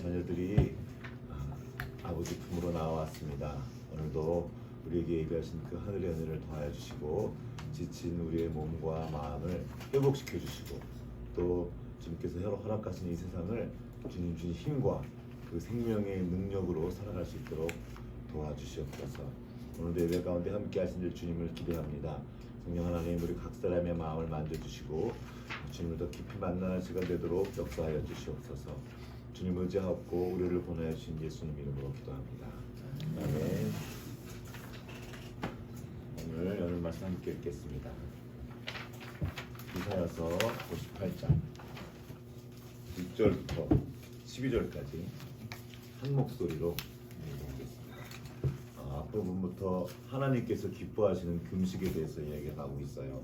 자녀들이 아버지 품으로 나왔습니다. 오늘도 우리에게 예비하신 그 하늘의 은혜를 더하여 주시고 지친 우리의 몸과 마음을 회복시켜 주시고 또 주님께서 허락하신 이 세상을 주님 주신 힘과 그 생명의 능력으로 살아갈 수 있도록 도와주시옵소서. 오늘도 예배 가운데 함께 하신 줄 주님을 기대합니다. 성령 하나님 우리 각 사람의 마음을 만져주시고 주님을 더 깊이 만나는 시간 되도록 역사하여 주시옵소서. 주님 의지하옵고 우리를 보내어 주신 예수님 이름으로 기도합니다. 아멘. 오늘 말씀 함께 읽겠습니다. 이사야서 58장 6절부터 12절까지 한 목소리로 읽어보겠습니다. 앞부분부터 하나님께서 기뻐하시는 금식에 대해서 이야기가 나오고 있어요.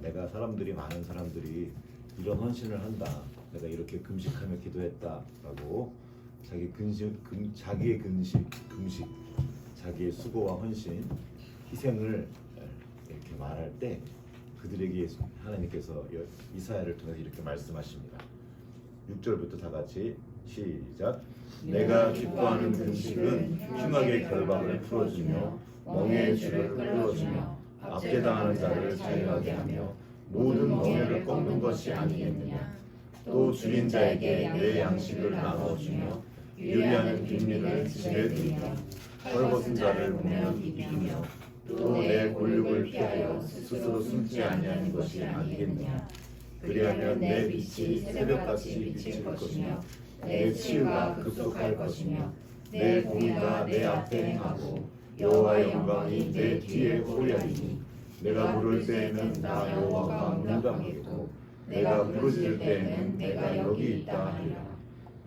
내가 많은 사람들이 이런 헌신을 한다. 내가 이렇게 금식하며 기도했다라고 자기의 금식, 자기의 수고와 헌신, 희생을 이렇게 말할 때 그들에게 하나님께서 이사야를 통해서 이렇게 말씀하십니다. 6절부터 다 같이 시작. 내가 기뻐하는 금식은 흉악의 결박을 풀어주며 멍에의 줄을 끌어주며 압제당하는 자를 자유하게 하며 모든 멍에를 꺾는 것이 아니겠느냐. 또 줄인 자에게 내 양식을 나눠주며 유리하는 빈민을 집에 두며 헐벗은 자를 보면 이기며 또 내 골육을 피하여 스스로 숨지 아니하는 것이 아니겠느냐. 그리하면 내 빛이 새벽같이 비칠 것이며 내 치유가 급속할 것이며 내 공의가 내 앞에 행하고 여호와의 영광이 내 뒤에 호리하리니 내가 부를 때에는 나 여호와가 문답하겠고 내가 부르짖을 때에는 내가 여기 있다 하리라.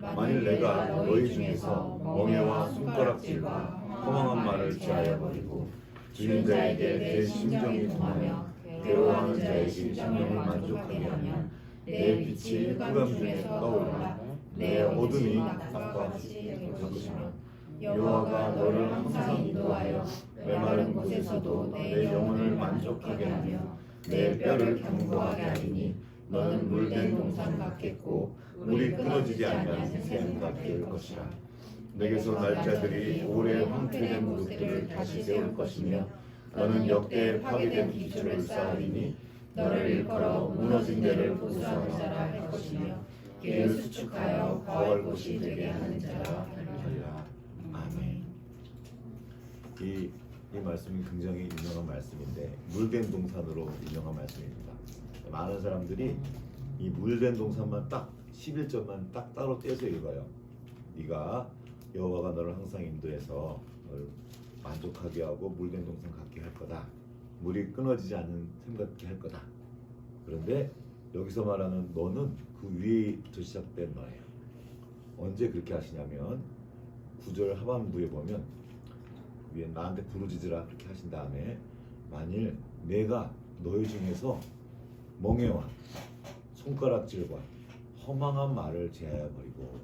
만일 내가 너희 중에서 멍에와 손가락질과 허망한 말을 취하여 버리고 주인 자에게 내 심정이 통하며 괴로워하는 자의 심령을 만족하게 하면 내 빛이 흑암 중에서 떠올라 내 어둠이 낮과 같이 될 것이며 여호와가 너를 항상 인도하여 메마른 곳에서도 내 영혼을 만족하게 하며 내 뼈를 견고하게 하리니 너는 물된 동산 같겠고 물이 끊어지지 아니하는 샘 같게 될 것이라. 내게서 날 자들이 오래 황폐된 무릎들을 다시 세울 것이며 너는 역대 파괴된 기초를 쌓으리니 너를 일컬어 무너진 데를 보수하는 자라 할 것이며 길을 수축하여 거할 곳이 되게 하는 자라 하리라. 아멘. 이 말씀이 굉장히 유명한 말씀인데 물된 동산으로 유명한 말씀입니다. 많은 사람들이 이 물된 동산만 딱 11절만 딱 따로 떼서 읽어요. 네가 여호와가 너를 항상 인도해서 너를 만족하게 하고 물된 동산 같게 할 거다. 물이 끊어지지 않는 샘 같게 할 거다. 그런데 여기서 말하는 너는 그 위에부터 시작된 너예요. 언제 그렇게 하시냐면 9절 하반부에 보면 위에 나한테 부르짖으라 그렇게 하신 다음에 만일 내가 너희 중에서 멍에와 손가락질과 허망한 말을 제하여 버리고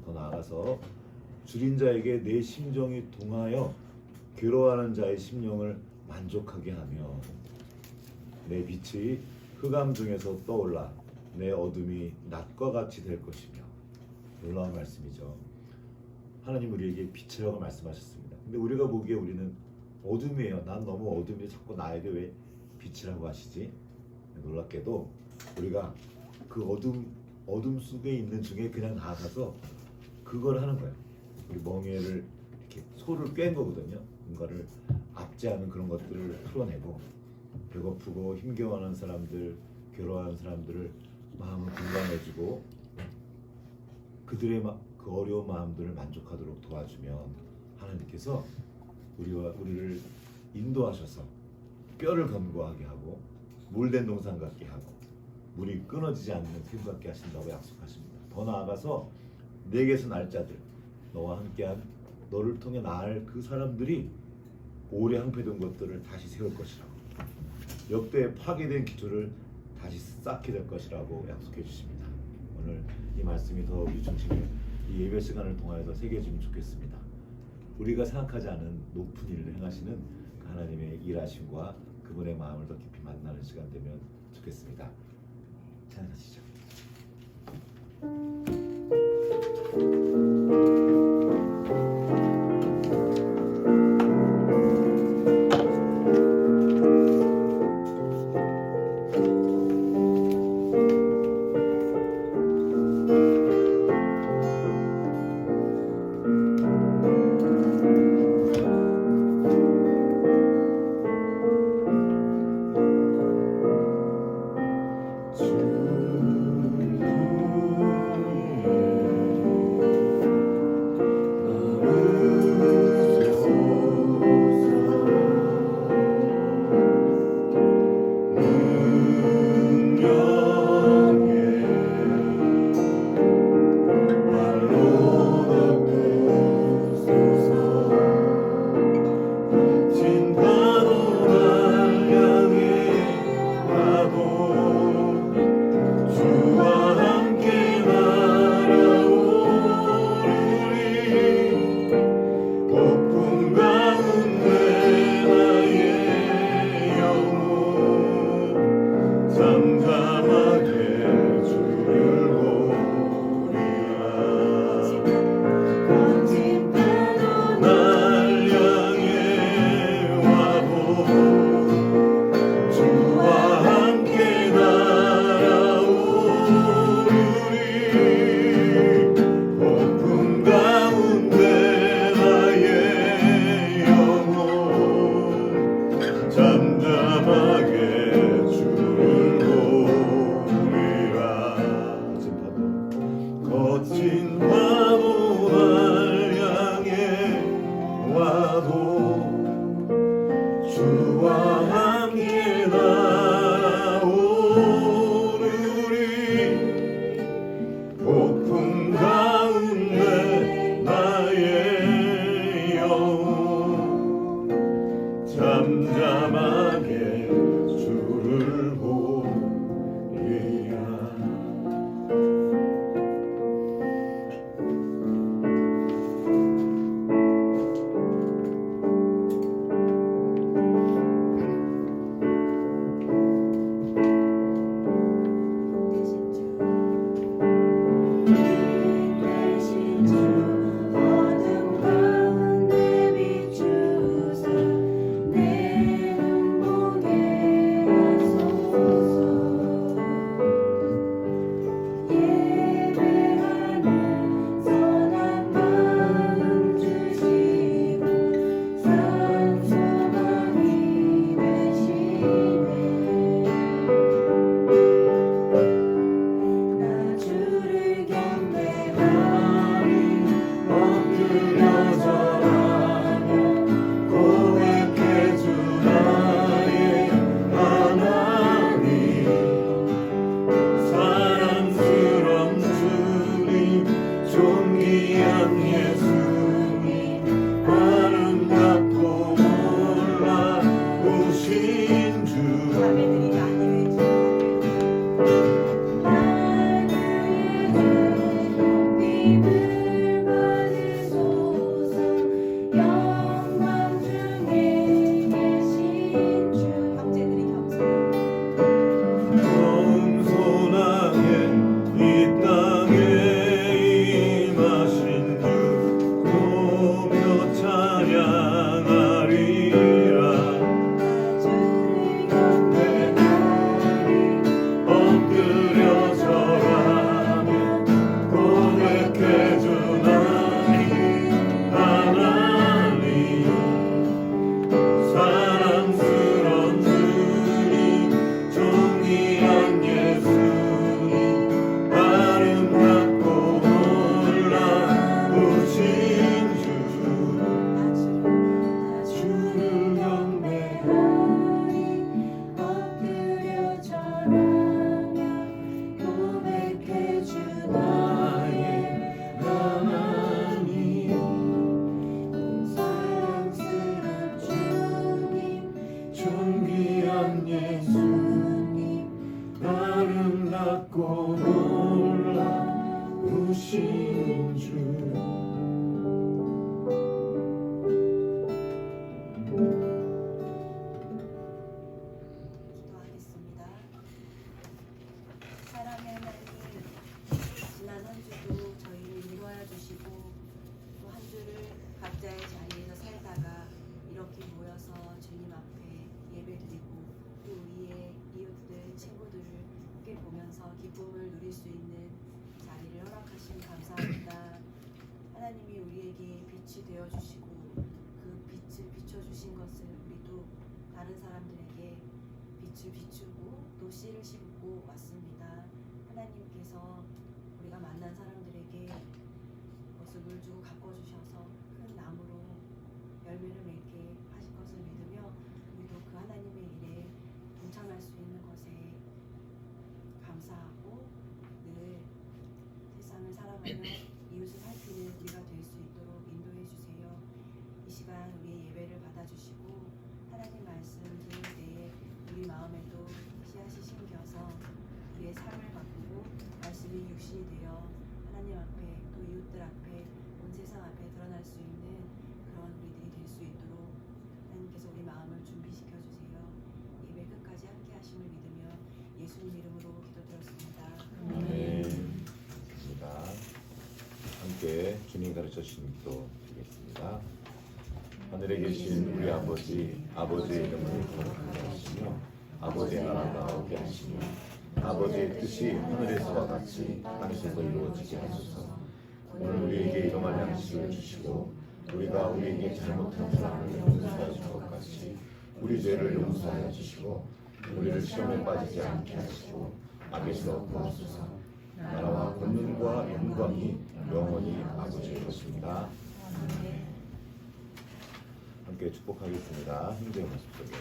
더 나아가서 줄인 자에게 내 심정이 동하여 괴로워하는 자의 심령을 만족하게 하며 내 빛이 흑암 중에서 떠올라 내 어둠이 낮과 같이 될 것이며. 놀라운 말씀이죠. 하나님 우리에게 빛이라고 말씀하셨습니다. 근데 우리가 보기에 우리는 어둠이에요. 난 너무 어둠이 자꾸 나에게 왜 빛이라고 하시지? 놀랍게도 우리가 그 어둠 속에 있는 중에 그냥 나아가서 그걸 하는 거예요. 우리 멍에를 이렇게 소를 꿰는 거거든요. 뭔가를 압제하는 그런 것들을 풀어내고 배고프고 힘겨워하는 사람들, 괴로워하는 사람들을 마음을 공감해주고 그들의 그 어려운 마음들을 만족하도록 도와주면 하나님께서 우리를 인도하셔서 뼈를 견고하게 하고 물된 동산 같게 하고 물이 끊어지지 않는 샘 같게 하신다고 약속하십니다. 더 나아가서 내게서 날 자들, 너와 함께한 너를 통해 날 그 사람들이 오래 항폐된 것들을 다시 세울 것이라고, 역대 파괴된 기초를 다시 쌓게 될 것이라고 약속해 주십니다. 오늘 이 말씀이 더 우리 중심에 이 예배 시간을 통하여서 새겨지면 좋겠습니다. 우리가 생각하지 않은 높은 일을 행하시는 하나님의 일하심과 그분의 마음을 더 깊이 만나는 시간 되면 좋겠습니다. 찬양하시죠. 이렇게 모여서 주님 앞에 예배드리고 또 우리의 이웃들 친구 기쁨을 누릴 수 있는 자리를 허락하심 감사합니다. 하나님이 우리에게 빛이 되어주시고 그 빛을 비춰주신 것을 우리도 다른 사람들에게 빛을 비추고 또 씨를 심고 왔습니다. 하나님께서 우리가 만난 사람들에게 모습을 주고 가꿔주셔서 큰 나무로 열매를 맺게 하실 것을 믿으며 우리도 그 하나님의 일에 동참할 수 있는 것에 감사하고 늘 세상을 사랑하며 이웃을 살피는 우리가 될 수 있도록 인도해 주세요. 이 시간 우리의 예배를 받아주시고 하나님 말씀 들을 때에 우리 마음에도 씨앗이 심겨서 우리의 삶을 바꾸고 말씀이 육신이 되어 하나님 앞에 또 이웃들 앞에 온 세상 앞에 드러날 수 있는 그런 우리들이 될 수 있도록 하나님께서 우리 마음을 준비시켜 주세요. 예배 끝까지 함께 하심을 믿으며 예수님 이름으로 기도드렸습니다. 네. 감사합니다. 함께 주님 가르쳐 주신 기도 드리겠습니다. 하늘에 계신 우리 아버지, 아버지의 이름을 거룩하게 하시며 아버지의 나라가 오게 하시며 아버지의 뜻이 하늘에서와 같이 땅에서도 이루어지게 하소서. 오늘 우리에게 일용할 양식을 주시고 우리가 우리에게 잘못한 사람을 용서하여 줄 것 같이 우리 죄를 용서하여 주시고 우리를 시험에 빠지지 않게 하시고 악에서 구하소서. 나라와 권능과 영광이 영원히 아버지의 것입니다. 함께 축복하겠습니다. 힘든 모습 속에.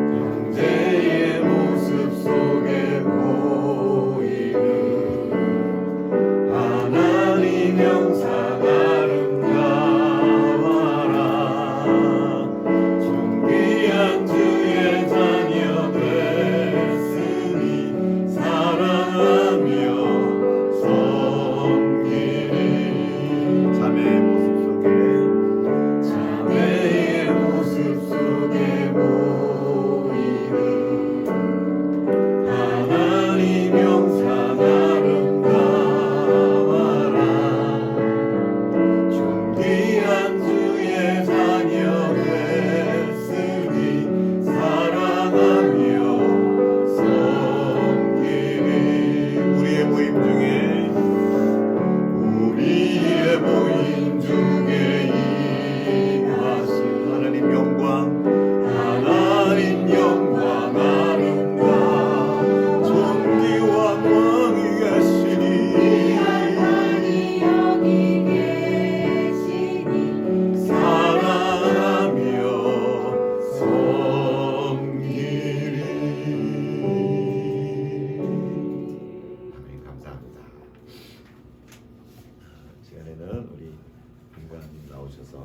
형제의 모습 속에 보이는 하나님 형상 아름다워라. 존귀한 주의 자녀 됐으니 사랑하며 섬기리. 자매의 모습 속에 자매의 모습 속에 보이는 하나님 형상 아름다워라. 존귀한 주의 자녀 됐으니 사랑하며 섬기리. 우리의 모임 중에 임하신 하나님 영광 하나님 영광 아름다운 존귀와 왕이 계시니 하나님 여기 계시니 사랑하며 섬기리. 아멘. 감사합니다. 시간에는 우리 김관님 나오셔서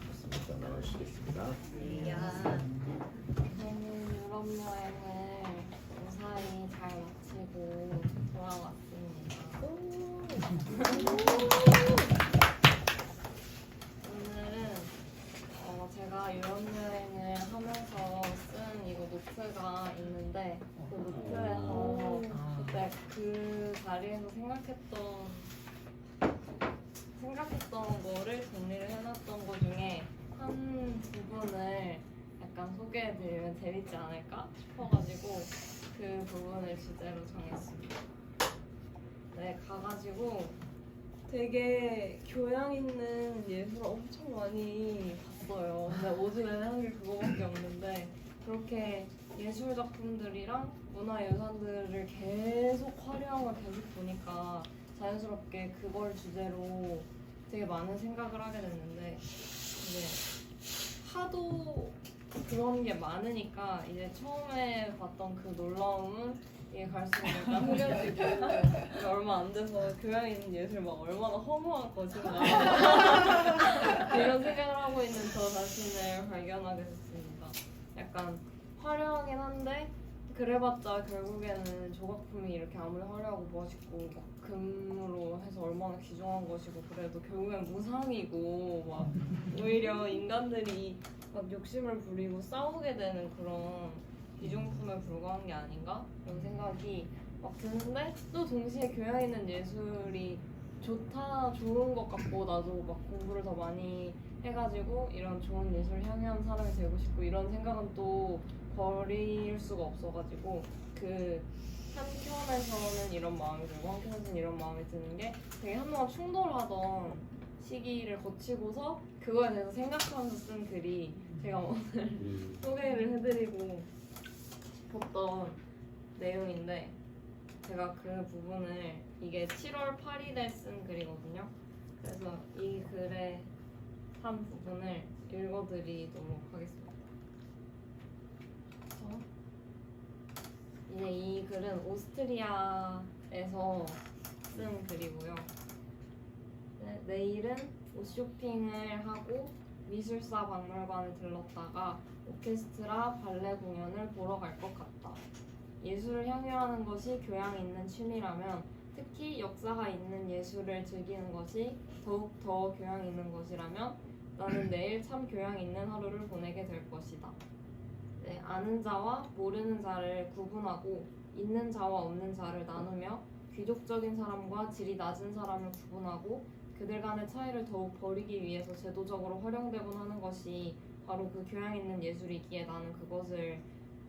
말씀을 나와주시겠습니다. 저는 유럽 여행을 무사히 잘 마치고 돌아왔습니다. 오늘은 제가 유럽 여행을 하면서 쓴 이거 노트가 있는데 그 노트에서 그때 그 자리에서 생각했던 거를 정리를 해놨던 것 중에 한 부분을 약간 소개해드리면 재밌지 않을까 싶어가지고 그 부분을 주제로 정했습니다. 네, 가가지고 되게 교양 있는 예술 엄청 많이 봤어요. 근데 오전에 한 게 그거밖에 없는데 그렇게 예술 작품들이랑 문화유산들을 계속 활용을 계속 보니까 자연스럽게 그걸 주제로 되게 많은 생각을 하게 됐는데 이제 하도 그런 게 많으니까 이제 처음에 봤던 그 놀라움은 이게 갈수록 약간 흐려지고 얼마 안 돼서 교양 있는 예술 막 얼마나 허무한 것인가 이런 생각을 하고 있는 저 자신을 발견하게 됐습니다. 약간 화려하긴 한데 그래봤자 결국에는 조각품이 이렇게 아무리 화려하고 멋있고 막 금으로 해서 얼마나 귀중한 것이고 그래도 결국엔 무상이고 막 오히려 인간들이 막 욕심을 부리고 싸우게 되는 그런 귀중품에 불과한 게 아닌가? 이런 생각이 막 드는데 또 동시에 교양 있는 예술이 좋은 것 같고 나도 막 공부를 더 많이 해가지고 이런 좋은 예술을 향유한 사람이 되고 싶고 이런 생각은 또 버릴 수가 없어가지고 그 한켠에서는 이런 마음이 들고 한켠에서는 이런 마음이 드는 게 되게 한동안 충돌하던 시기를 거치고서 그거에 대해서 생각하면서 쓴 글이 제가 오늘 소개를 해드리고 싶었던 내용인데 제가 그 부분을 이게 7월 8일에 쓴 글이거든요. 그래서 이 글의 한 부분을 읽어드리도록 하겠습니다. 이제 이 글은 오스트리아에서 쓴 글이고요. 네, 내일은 옷 쇼핑을 하고 미술사 박물관을 들렀다가 오케스트라 발레 공연을 보러 갈 것 같다. 예술을 향유하는 것이 교양 있는 취미라면 특히 역사가 있는 예술을 즐기는 것이 더욱 더 교양 있는 것이라면 나는 내일 참 교양 있는 하루를 보내게 될 것이다. 네, 아는 자와 모르는 자를 구분하고 있는 자와 없는 자를 나누며 귀족적인 사람과 질이 낮은 사람을 구분하고 그들 간의 차이를 더욱 버리기 위해서 제도적으로 활용되곤 하는 것이 바로 그 교양 있는 예술이기에 나는 그것을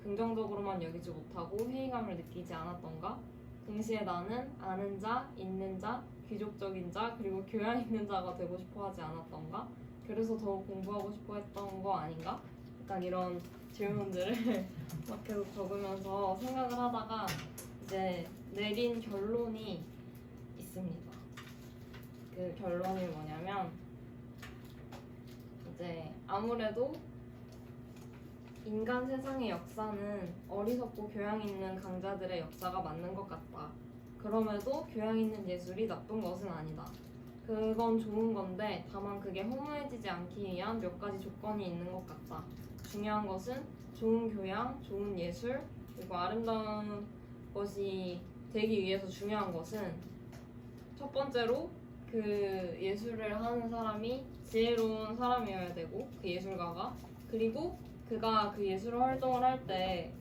긍정적으로만 여기지 못하고 회의감을 느끼지 않았던가? 동시에 나는 아는 자, 있는 자, 귀족적인 자, 그리고 교양 있는 자가 되고 싶어 하지 않았던가? 그래서 더욱 공부하고 싶어 했던 거 아닌가? 약간 이런 질문들을 막 계속 적으면서 생각을 하다가 이제 내린 결론이 있습니다. 그 결론이 뭐냐면 이제 아무래도 인간 세상의 역사는 어리석고 교양 있는 강자들의 역사가 맞는 것 같다. 그럼에도 교양 있는 예술이 나쁜 것은 아니다. 그건 좋은 건데 다만 그게 허무해지지 않기 위한 몇 가지 조건이 있는 것 같다. 중요한 것은 좋은 교양, 좋은 예술, 그리고 아름다운 것이 되기 위해서 중요한 것은 첫 번째로 그 예술을 하는 사람이 지혜로운 사람이어야 되고 그 예술가가 그리고 그가 그 예술 활동을 할 때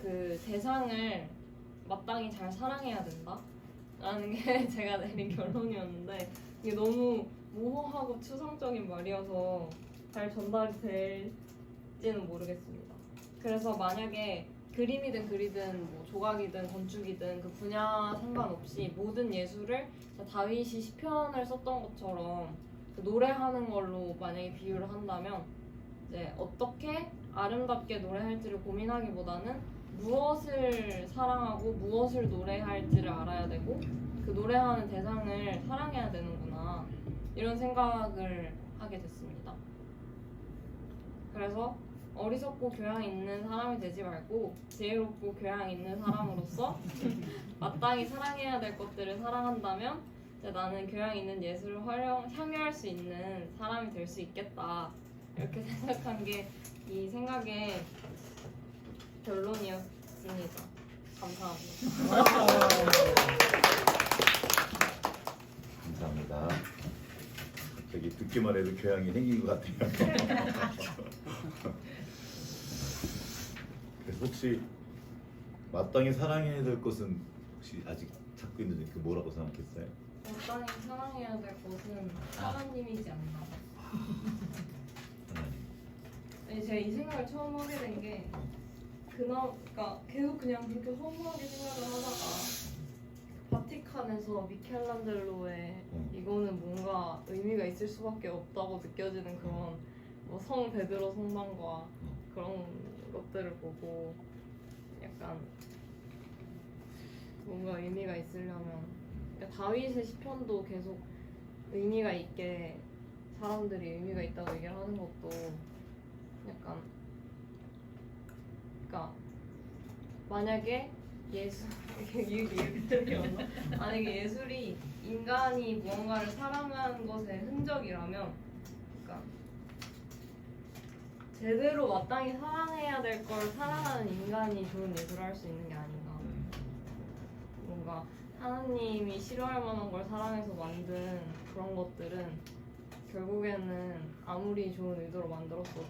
그 대상을 마땅히 잘 사랑해야 된다 라는 게 제가 내린 결론이었는데 이게 너무 모호하고 추상적인 말이어서 잘 전달이 될지는 모르겠습니다. 그래서 만약에 그림이든 글이든 뭐 조각이든 건축이든 그 분야 상관없이 모든 예술을 다윗이 시편을 썼던 것처럼 그 노래하는 걸로 만약에 비유를 한다면 이제 어떻게 아름답게 노래할지를 고민하기보다는 무엇을 사랑하고 무엇을 노래할지를 알아야 되고 그 노래하는 대상을 사랑해야 되는구나 이런 생각을 하게 됐습니다. 그래서 어리석고 교양 있는 사람이 되지 말고 지혜롭고 교양 있는 사람으로서 마땅히 사랑해야 될 것들을 사랑한다면 이제 나는 교양 있는 예술을 향유할 수 있는 사람이 될 수 있겠다 이렇게 생각한 게 이 생각의 결론이었습니다. 감사합니다. 감사합니다. 갑자기 듣기만 해도 교양이 생긴 것 같아요. 그래서 혹시 마땅히 사랑해야 될 것은 혹시 아직 찾고 있는데 그 뭐라고 생각했어요? 마땅히 사랑해야 될 것은 하나님이지 않나. 하나님. 아니, 제가 이 생각을 처음 하게 된 게 그러니까 계속 그냥 그렇게 허무하게 생각을 하다가 바티칸에서 미켈란젤로의 이거는 뭔가 의미가 있을 수밖에 없다고 느껴지는 그런 뭐 성 베드로 성당과 그런 것들을 보고 약간 뭔가 의미가 있으려면 그러니까 다윗의 시편도 계속 의미가 있게 사람들이 의미가 있다고 얘기를 하는 것도 약간 그러니까 만약에 예술 만약에 예술이 인간이 무언가를 사랑하는 것의 흔적이라면 그러니까 제대로 마땅히 사랑해야 될 걸 사랑하는 인간이 좋은 예술을 할 수 있는 게 아닌가. 뭔가 하나님이 싫어할 만한 걸 사랑해서 만든 그런 것들은 결국에는 아무리 좋은 의도로 만들었어도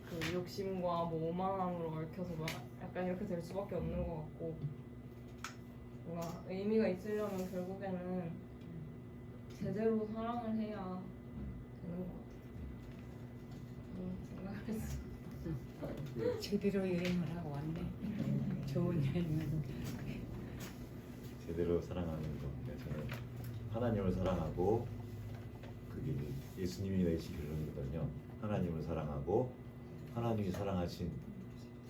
그 욕심과 뭐 오만함으로 얽혀서 막 약간 이렇게 될 수밖에 없는 것 같고 뭔가 의미가 있으려면 결국에는 제대로 사랑을 해야 되는 것 같아요. 생각했어. 제대로 여행을 하고 왔네. 좋은 여행을. 제대로 사랑하는 것. 저는 하나님을 사랑하고 그게 이제 예수님이 내신 결론이거든요. 하나님을 사랑하고 하나님이 사랑하신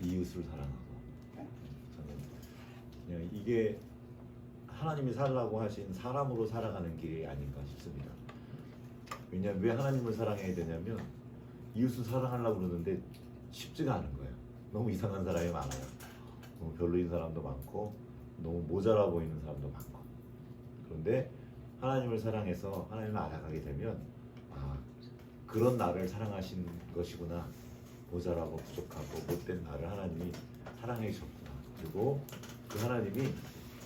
이웃을 사랑하고. 저는 그냥 이게 하나님이 살라고 하신 사람으로 살아가는 길이 아닌가 싶습니다. 왜냐하면 왜 하나님을 사랑해야 되냐면 이웃을 사랑하려고 그러는데 쉽지가 않은 거예요. 너무 이상한 사람이 많아요. 너무 별로인 사람도 많고 너무 모자라 보이는 사람도 많고. 그런데 하나님을 사랑해서 하나님을 알아가게 되면 아, 그런 나를 사랑하신 것이구나. 모자라고 부족하고 못된 나를 하나님이 사랑해 주셨구나. 그리고 그 하나님이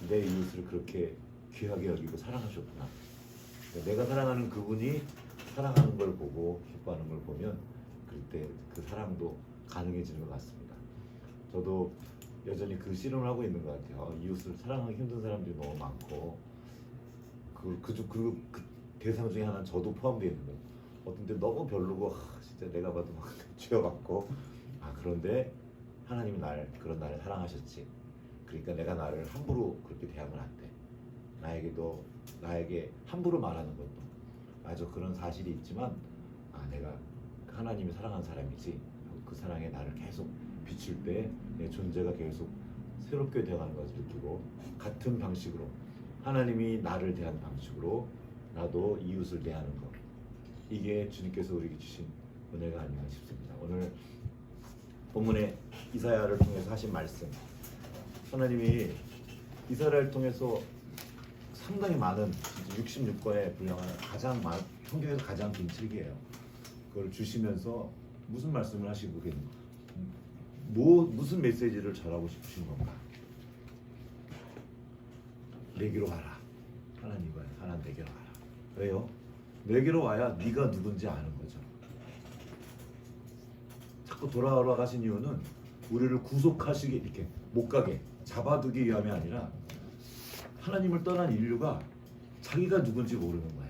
내 이웃을 그렇게 귀하게 여기고 사랑하셨구나. 그러니까 내가 사랑하는 그분이 사랑하는 걸 보고 기뻐하는 걸 보면 그때 그 사랑도 가능해지는 것 같습니다. 저도 여전히 그 씨름을 하고 있는 것 같아요. 이웃을 사랑하기 힘든 사람들이 너무 많고 그 대상 중에 하나는 저도 포함되어 있는 거예요. 어떤 때 너무 별로고 진짜 내가 봐도 막 쥐어받고 그런데 하나님이 그런 나를 사랑하셨지. 그러니까 내가 나를 함부로 그렇게 대하면 안 돼. 나에게 함부로 말하는 것도 맞아. 그런 사실이 있지만 내가 하나님이 사랑한 사람이지. 그 사랑에 나를 계속 비출 때 내 존재가 계속 새롭게 되어가는 것을 느끼고 같은 방식으로 하나님이 나를 대하는 방식으로 나도 이웃을 대하는 것. 이게 주님께서 우리에게 주신 은혜가 아닌가 싶습니다. 오늘 본문에 이사야를 통해서 하신 말씀, 하나님이 이사야를 통해서 상당히 많은 66권에 분량하는 성경에서 가장 긴 책이에요. 그걸 주시면서 무슨 말씀을 하시고 계신가? 무슨 메시지를 전하고 싶으신 건가? 내게로 와라. 하나님 내게로 와라. 왜요? 내게로 와야 네가 누군지 아는 거죠. 자꾸 돌아가신 이유는 우리를 구속하시게 이렇게 못 가게 잡아두기 위함이 아니라 하나님을 떠난 인류가 자기가 누군지 모르는 거예요.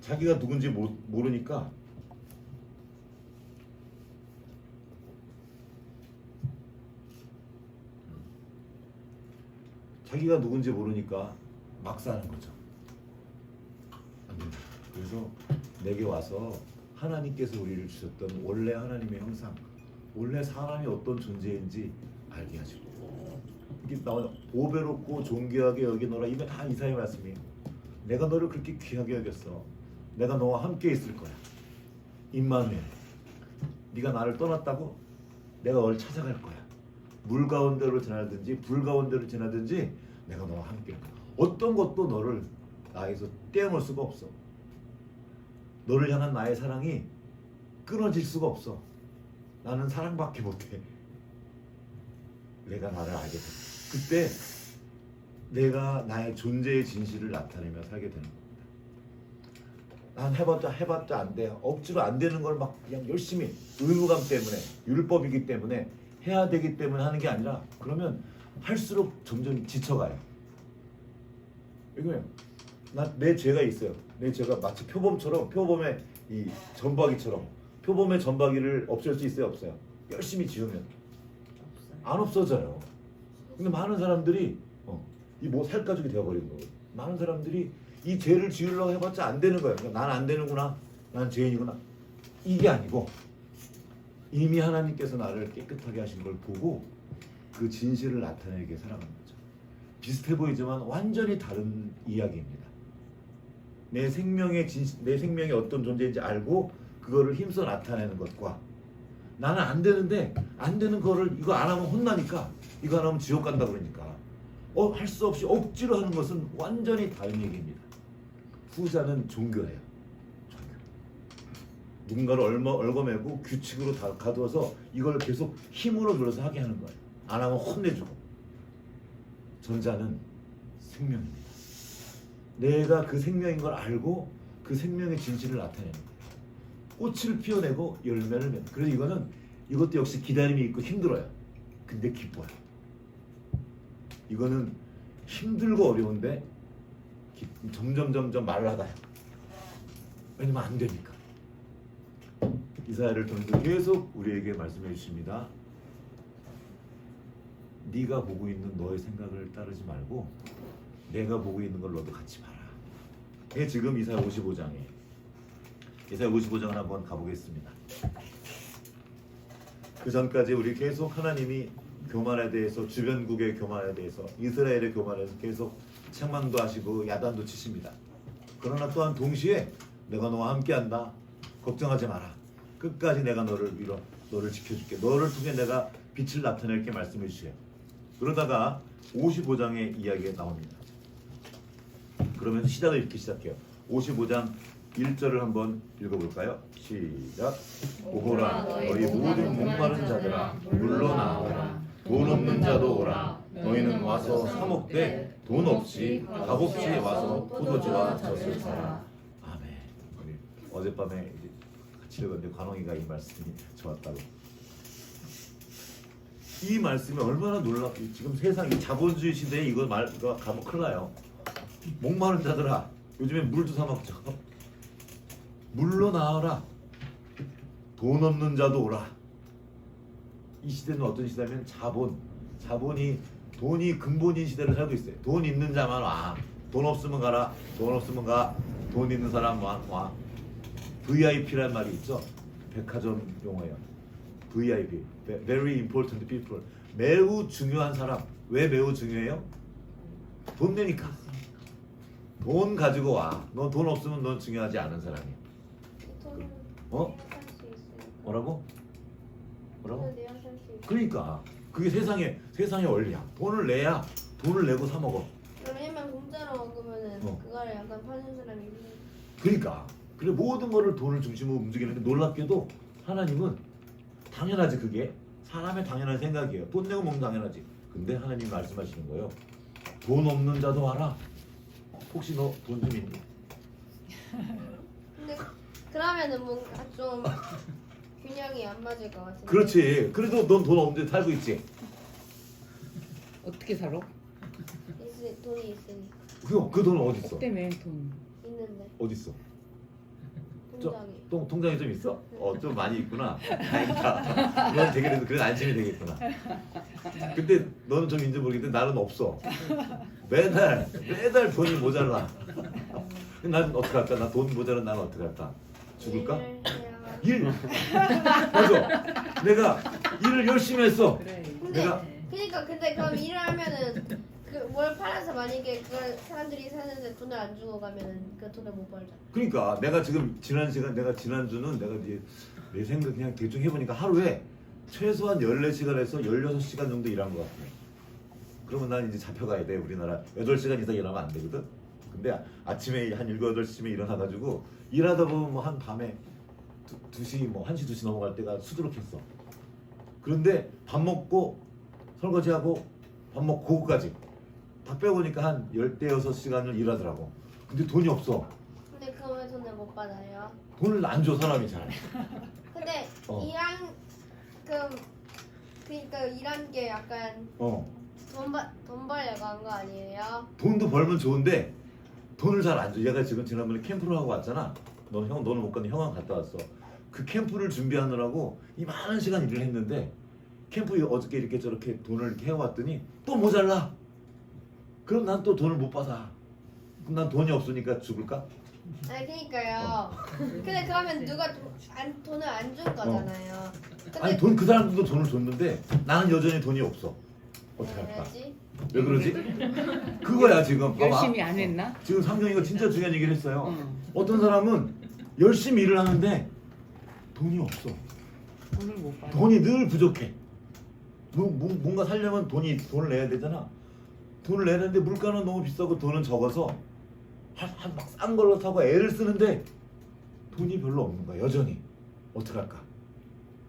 자기가 누군지 모르니까 막 사는 거죠. 그래서 내게 와서 하나님께서 우리를 주셨던 원래 하나님의 형상, 원래 사람이 어떤 존재인지 알게 하시고, 이게 나오는 보배롭고 존귀하게 여기노라. 이거 다 이사야의 말씀이에요. 내가 너를 그렇게 귀하게 여겼어. 내가 너와 함께 있을 거야. 임마누엘. 네가 나를 떠났다고? 내가 너를 찾아갈 거야. 물 가운데로 지나든지 불 가운데로 지나든지 내가 너와 함께. 어떤 것도 너를 나에서 떼어놓을 수가 없어. 너를 향한 나의 사랑이 끊어질 수가 없어. 나는 사랑밖에 못해. 내가 나를 알게 돼. 그때 내가 나의 존재의 진실을 나타내며 살게 되는 겁니다. 난 해봤자 안 돼. 억지로 안 되는 걸 막 그냥 열심히 의무감 때문에, 율법이기 때문에, 해야 되기 때문에 하는 게 아니라, 그러면 할수록 점점 지쳐가요. 왜냐면 내 죄가 있어요. 내 죄가 마치 표범의 이 점박이처럼, 표범의 점박이를 없앨 수 있어요, 없어요? 열심히 지우면 안 없어져요. 근데 많은 사람들이 이 뭐 살가죽이 되어버리는 거예요. 많은 사람들이 이 죄를 지우려고 해봤자 안 되는 거예요. 그러니까 난 안 되는구나, 난 죄인이구나. 이게 아니고 이미 하나님께서 나를 깨끗하게 하신 걸 보고 그 진실을 나타내게 살아가는 거죠. 비슷해 보이지만 완전히 다른 이야기입니다. 내 생명이 어떤 존재인지 알고 그거를 힘써 나타내는 것과, 나는 안 되는데 안 되는 거를 이거 안 하면 혼나니까, 이거 안 하면 지옥 간다 그러니까 할 수 없이 억지로 하는 것은 완전히 다른 얘기입니다. 후자는 종교예요. 종교. 누군가를 얽어매고 규칙으로 다 가두어서 이걸 계속 힘으로 눌러서 하게 하는 거예요. 안 하면 혼내주고. 전자는 생명입니다. 내가 그 생명인 걸 알고 그 생명의 진실을 나타내는 거예요. 꽃을 피워내고 열매를 맺는. 그래서 이것도 역시 기다림이 있고 힘들어요. 근데 기뻐요. 이거는 힘들고 어려운데 점점 말라가요. 왜냐면 안 되니까. 이사야를 통해서 계속 우리에게 말씀해 주십니다. 네가 보고 있는 너의 생각을 따르지 말고 내가 보고 있는 걸 너도 같이 봐라. 이게 지금 이사야 55장이에요. 이사야 55장을 한번 가보겠습니다. 그 전까지 우리 계속 하나님이 교만에 대해서, 주변국의 교만에 대해서, 이스라엘의 교만에 대해서 계속 책망도 하시고 야단도 치십니다. 그러나 또한 동시에 내가 너와 함께한다. 걱정하지 마라. 끝까지 내가 너를 밀어 너를 지켜줄게. 너를 통해 내가 빛을 나타낼게 말씀해 주세요. 그러다가 55장의 이야기가 나옵니다. 그러면서 시작을 이렇게 시작해요. 55장 1절을 한번 읽어볼까요? 시작. 오호라 너희 모든 목마른 자들아 물러나오라. 돈 없는 자도 오라. 너희는 와서 사 먹되 돈 없이 값없이 와서 포도주와 젖을 사라. 아멘. 우리 어젯밤에 이제 같이 읽었는데 관홍이가 이 말씀이 좋았다고. 이 말씀이 얼마나 놀랍. 지금 세상 이 자본주의 시대에 이거 가면 큰일 나요. 목마른 자들아 요즘에 물도 사 먹죠. 물러나와라. 돈 없는 자도 오라. 이 시대는 어떤 시대냐면 돈이 근본인 시대를 살고 있어요. 돈 있는 자만 와. 돈 없으면 가라. 돈 없으면 가. 돈 있는 사람 와. VIP란 말이 있죠. 백화점 용어예요. VIP, very important people. 매우 중요한 사람. 왜 매우 중요해요? 돈 내니까. 돈 가지고 와. 너 돈 없으면 넌 중요하지 않은 사람이야. 어? 뭐라고? 그러니까 그게 세상의 원리야. 돈을 내야 돈을 내고 사 먹어. 왜냐면 공짜로 먹으면은 그거를 약간 파는 사람이 있는. 그러니까 그래 모든 거를 돈을 중심으로 움직이는데 놀랍게도 하나님은 당연하지. 그게 사람의 당연한 생각이에요. 돈 내고 먹는 당연하지. 근데 하나님이 말씀하시는 거예요. 돈 없는 자도 와라. 혹시 너 돈 좀 있니? 근데 그러면은 뭔가 좀 균형이 안 맞을 것 같은데. 그렇지. 그래도 넌 돈 없는데 살고 있지. 어떻게 살아? 돈이 있으니까. 그 돈은 어디 있어? 때문에 돈. 있는데 어디 있어? 통장이. 통장에 좀 있어? 좀 많이 있구나. 다행이다. 넌 되게 그래도 안심이 되겠구나. 근데 너는 좀 인지 모르겠는데 나는 없어. 매달 돈이 모자라. 난 어떻게 할까? 나 돈 모자란 나는 어떻게 할까? 죽을까? 일을 해야. 맞아. 내가 일을 열심히 했어. 그래. 근데 내가 근데 그럼 일을 하면은 그 뭘 팔아서 만약에 그걸 사람들이 사는데 돈을 안 주고 가면은 그 돈을 못 벌잖아. 그러니까 내가 지금 지난주는 내가 이제 내 생각 그냥 대충 해보니까 하루에 최소한 14시간에서 16시간 정도 일한 것 같아. 그러면 난 이제 잡혀가야 돼. 우리나라 8시간 이상 일하면 안 되거든. 근데 아침에 한 7, 8시쯤에 일어나가지고 일하다 보면 뭐 한 밤에 2시 뭐 1시 2시 넘어갈 때가 수두룩했어. 그런데 밥 먹고 설거지하고 밥 먹고 그거까지 다 빼보니까 한 16시간을 일하더라고. 근데 돈이 없어. 근데 그거 왜 돈을 못 받아요? 돈을 안 줘 사람이 잘. 근데 그러니까 일한 게 약간 돈 벌려고 한 거 아니에요? 돈도 벌면 좋은데 돈을 잘 안 줘. 얘가 지금 지난번에 캠프를 하고 왔잖아. 너는 못 갔는데 형은 갔다 왔어. 그 캠프를 준비하느라고 이 많은 시간 일을 했는데 캠프 어저께 이렇게 저렇게 돈을 이렇게 해왔더니 또 모자라. 그럼 난 또 돈을 못 받아. 그럼 난 돈이 없으니까 죽을까? 아니 그러니까요. 근데 그러면 누가 돈을 안 준 거잖아요. 근데 아니 그 사람들도 돈을 줬는데 나는 여전히 돈이 없어. 어떻게 할까? 왜 그러지? 그거야 지금. 봐봐. 열심히 안 했나? 지금 상경이가 진짜 중요한 얘기를 했어요. 어떤 사람은 열심히 일을 하는데 돈이 없어. 돈을 못 받아. 돈이 늘 부족해. 뭔가 살려면 돈을 내야 되잖아. 돈을 내는데 물가는 너무 비싸고 돈은 적어서 막 싼 걸로 사고 애를 쓰는데 돈이 별로 없는 거야. 여전히. 어떻게 할까?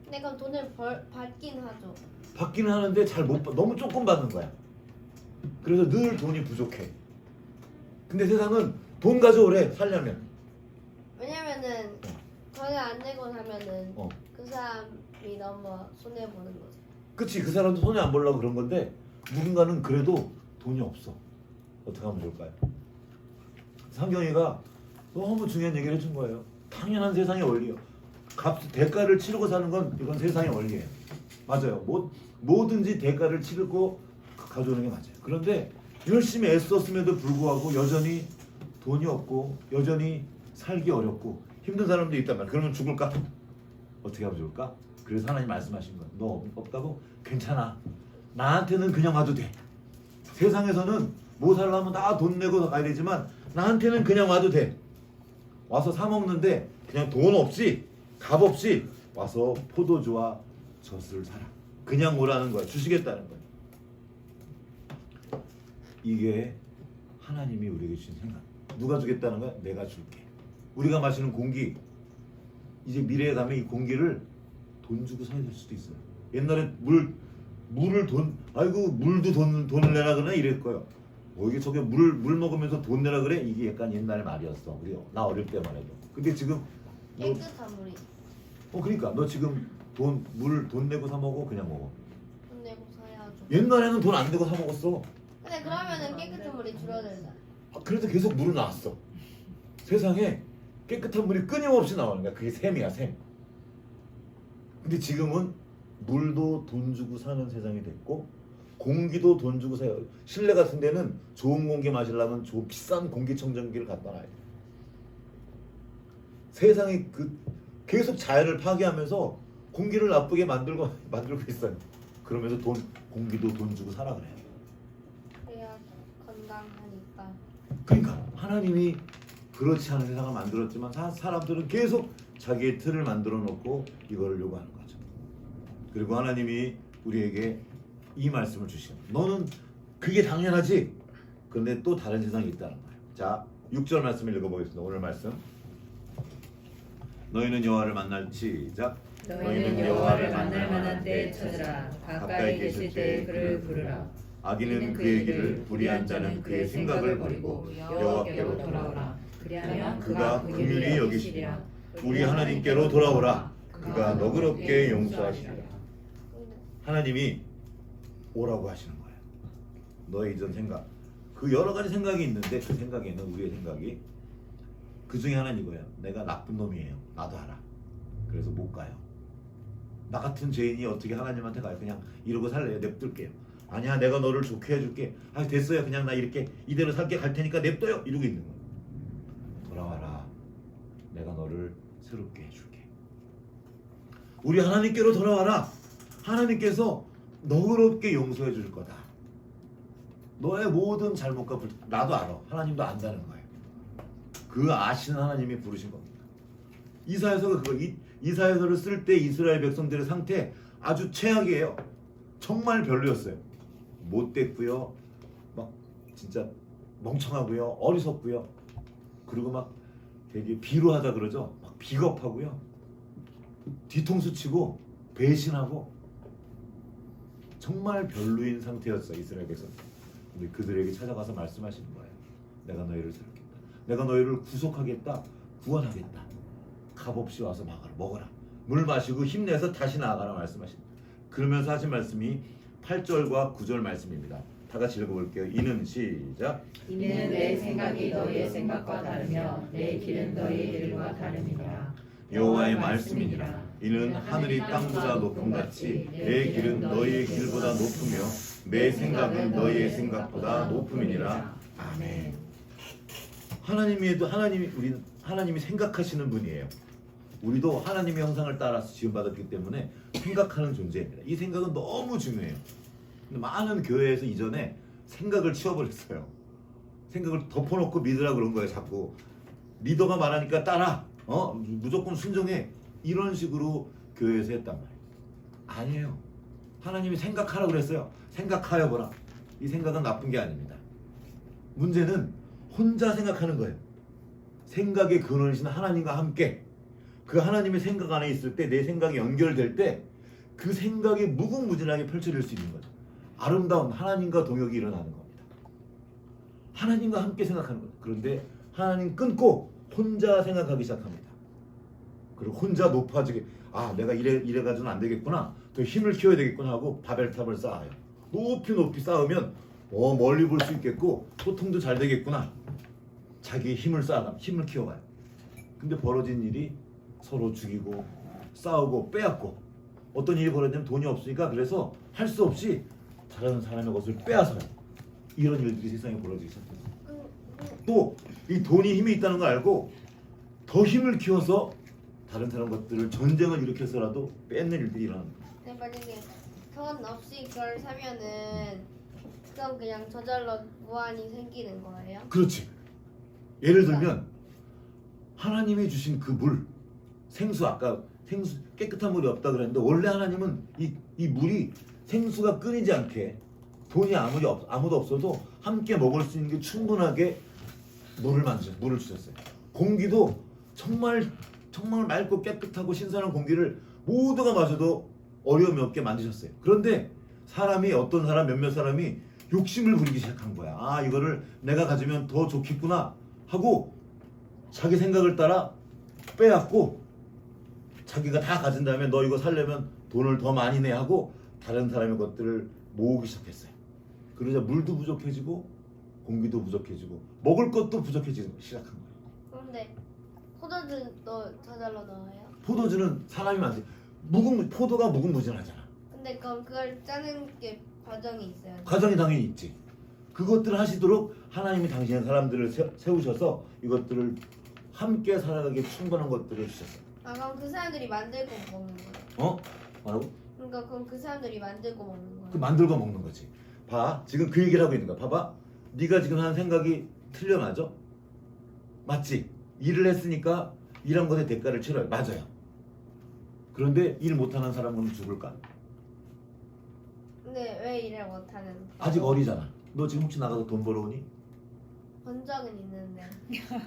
근데 그럼 돈을 받긴 하죠. 받기는 하는데 잘 못 받. 너무 조금 받는 거야. 그래서 늘 돈이 부족해. 근데 세상은 돈 가져오래 살려면. 왜냐면은 돈을 안 내고 사면은 어. 그 사람이 너무 손해 보는 거죠. 그치. 그 사람도 손해 안 보려고 그런 건데 누군가는 그래도 돈이 없어. 어떻게 하면 좋을까요? 성경이가 너무 중요한 얘기를 해준 거예요. 당연한 세상의 원리요. 대가를 치르고 사는 건 이건 세상의 원리예요. 맞아요. 뭐든지 대가를 치르고 가져오는 게 맞아요. 그런데 열심히 애썼음에도 불구하고 여전히 돈이 없고 여전히 살기 어렵고 힘든 사람도 있단 말이야. 그러면 죽을까? 어떻게 하면 좋을까? 그래서 하나님 말씀하신 거야. 너 없다고? 괜찮아. 나한테는 그냥 와도 돼. 세상에서는 뭐 살려면 다 돈 내고 가야 되지만 나한테는 그냥 와도 돼. 와서 사 먹는데 그냥 돈 없이 값 없이 와서 포도주와 젖을 사라. 그냥 오라는 거야. 주시겠다는 거야. 이게 하나님이 우리에게 주신 생각. 누가 주겠다는 거야? 내가 줄게. 우리가 마시는 공기, 이제 미래에 가면 이 공기를 돈 주고 사야 될 수도 있어요. 옛날에 물을 물도 돈을 내라 그러나 이럴 거예요. 이게 저게 물 먹으면서 돈 내라 그래? 이게 약간 옛날 말이었어. 나 어릴 때만 해도. 근데 지금 깨끗한 물이. 그러니까 너 지금 돈 내고 사 먹어? 그냥 먹어? 돈 내고 사야죠. 옛날에는 돈 안 내고 사 먹었어. 근데 그러면은 깨끗한 물이 줄어든다. 그래도 계속 물은 나왔어. 세상에 깨끗한 물이 끊임없이 나오는 거야. 그게 샘이야, 샘. 근데 지금은 물도 돈 주고 사는 세상이 됐고 공기도 돈 주고 사요. 실내 같은 데는 좋은 공기 마시려면 비싼 공기청정기를 갖다 놔야 돼. 세상이 계속 자연을 파괴하면서 공기를 나쁘게 만들고 있어요. 그러면서 공기도 돈 주고 살아 그래요. 그래야 건강하니까. 그러니까 하나님이 그렇지 않은 세상을 만들었지만 사람들은 계속 자기의 틀을 만들어 놓고 이거를 요구하는 거죠. 그리고 하나님이 우리에게 이 말씀을 주시는 너는 그게 당연하지. 그런데 또 다른 세상이 있다는 거예요. 자, 6절 말씀을 읽어보겠습니다. 오늘 말씀. 너희는 여호와를 만날 시작. 너희는 여호와를 만날 만한 때에 찾으라. 가까이 계실 때에 그를 부르라. 악인은 그의 길을 불의한 자는 그의 생각을 버리고 여호와께로 돌아오라. 그리하면 그가 긍휼히 여기시리라. 우리 하나님께로 돌아오라. 그가 너그럽게 용서하시리라. 하나님이 오라고 하시는 거예요. 너의 이전 생각, 그 여러 가지 생각이 있는데 그 생각에는 우리의 생각이 그 중에 하나는 이거예요. 내가 나쁜 놈이에요. 나도 알아. 그래서 못 가요. 나 같은 죄인이 어떻게 하나님한테 가요? 그냥 이러고 살래요. 냅둘게요. 아니야, 내가 너를 좋게 해줄게. 됐어요. 그냥 나 이렇게 이대로 살게 갈 테니까 냅둬요. 이러고 있는 거예요. 돌아와라. 내가 너를 새롭게 해줄게. 우리 하나님께로 돌아와라. 하나님께서 너그럽게 용서해 줄 거다. 너의 모든 잘못과 나도 알아. 하나님도 안다는 거예요. 그 아시는 하나님이 부르신 겁니다. 이사야서가 이사야서를 쓸 때 이스라엘 백성들의 상태 아주 최악이에요. 정말 별로였어요. 못됐고요. 막 진짜 멍청하고요. 어리석고요. 그리고 막 되게 비루하다 그러죠. 막 비겁하고요. 뒤통수 치고 배신하고 정말 별로인 상태였어 이스라엘 백성. 근데 그들에게 찾아가서 말씀하시는 거예요. 내가 너희를 새롭겠다. 내가 너희를 구속하겠다. 구원하겠다. 값없이 와서 먹어라. 물 마시고 힘내서 다시 나아가라 말씀하십니다. 그러면서 하신 말씀이 8절과 9절 말씀입니다. 다 같이 읽어볼게요. 이는 시작. 이는 내 생각이 너희의 생각과 다르며 내 길은 너희의 길과 다름이니라. 여호와의 말씀이니라. 이는 하늘이 땅보다 높음같이 내 길은 너희의 길보다 높으며 내 생각은 너희의 생각보다 높음이니라. 아멘. 하나님이 생각하시는 분이에요. 우리도 하나님의 형상을 따라서 지음받았기 때문에 생각하는 존재입니다. 이 생각은 너무 중요해요. 근데 많은 교회에서 이전에 생각을 치워버렸어요. 생각을 덮어놓고 믿으라 그런 거예요. 자꾸 리더가 말하니까 따라. 무조건 순종해. 이런 식으로 교회에서 했단 말이에요. 아니에요. 하나님이 생각하라 그랬어요. 생각하여 보라. 이 생각은 나쁜 게 아닙니다. 문제는 혼자 생각하는 거예요. 생각의 근원이신 하나님과 함께 그 하나님의 생각 안에 있을 때 내 생각이 연결될 때 그 생각이 무궁무진하게 펼쳐질 수 있는 거죠. 아름다운 하나님과 동역이 일어나는 겁니다. 하나님과 함께 생각하는 거예요. 그런데 하나님 끊고 혼자 생각하기 시작합니다. 그리고 혼자 높아지게 내가 이래 가지고는 안 되겠구나. 더 힘을 키워야 되겠구나 하고 바벨탑을 쌓아요. 높이 쌓으면 멀리 볼 수 있겠고 소통도 잘 되겠구나. 자기의 힘을 키워가요. 근데 벌어진 일이 서로 죽이고 싸우고 빼앗고, 어떤 일이 벌어지면 돈이 없으니까 그래서 할 수 없이 다른 사람의 것을 빼앗아요. 이런 일들이 세상에 벌어지기 시작해요. 또 이 돈이 힘이 있다는 걸 알고 더 힘을 키워서 다른 사람 것들을 전쟁을 일으켜서라도 뺏는 일들이 일어납니다. 근데 만약에 돈 없이 그걸 사면은 그건 그냥 저절로 무한히 생기는 거예요? 그렇지. 예를 들면 하나님이 주신 그 물, 생수, 아까 생수 깨끗한 물이 없다 그랬는데 원래 하나님은 이 물이 생수가 끊이지 않게 돈이 아무도 없어도 함께 먹을 수 있는 게 충분하게 물을 주셨어요. 공기도 정말 맑고 깨끗하고 신선한 공기를 모두가 마셔도 어려움이 없게 만드셨어요. 그런데 어떤 사람 몇몇 사람이 욕심을 부리기 시작한 거야. 아, 이거를 내가 가지면 더 좋겠구나 하고 자기 생각을 따라 빼앗고, 자기가 다 가진 다음에 너 이거 살려면 돈을 더 많이 내 하고 다른 사람의 것들을 모으기 시작했어요. 그러자 물도 부족해지고 공기도 부족해지고 먹을 것도 부족해지기 시작한 거예요. 그런데 포도주도 저절로 넣어요? 포도주는 사람이 만든 포도가 무궁무진하잖아. 근데 그걸 짜는 게 과정이 있어요. 과정이 당연히 있지. 그것들을 하시도록 하나님이 당신의 사람들을 세우셔서 이것들을 함께 살아가기에 충분한 것들을 주셨어요. 아, 그럼 그 사람들이 만들고 먹는 거예요? 어? 뭐라고? 그러니까 그럼 그 사람들이 만들고 먹는 거예요? 그 만들고 먹는 거지. 봐, 지금 그 얘기를 하고 있는 거야. 봐봐, 네가 지금 하는 생각이 틀려, 맞아? 맞지? 일을 했으니까 일한 것의 대가를 치러요. 맞아요. 그런데 일 못하는 사람은 죽을까? 근데 왜 일을 못하는? 아직 어리잖아. 너 지금 혹시 나가서 돈 벌어오니? 번 적은 있는데.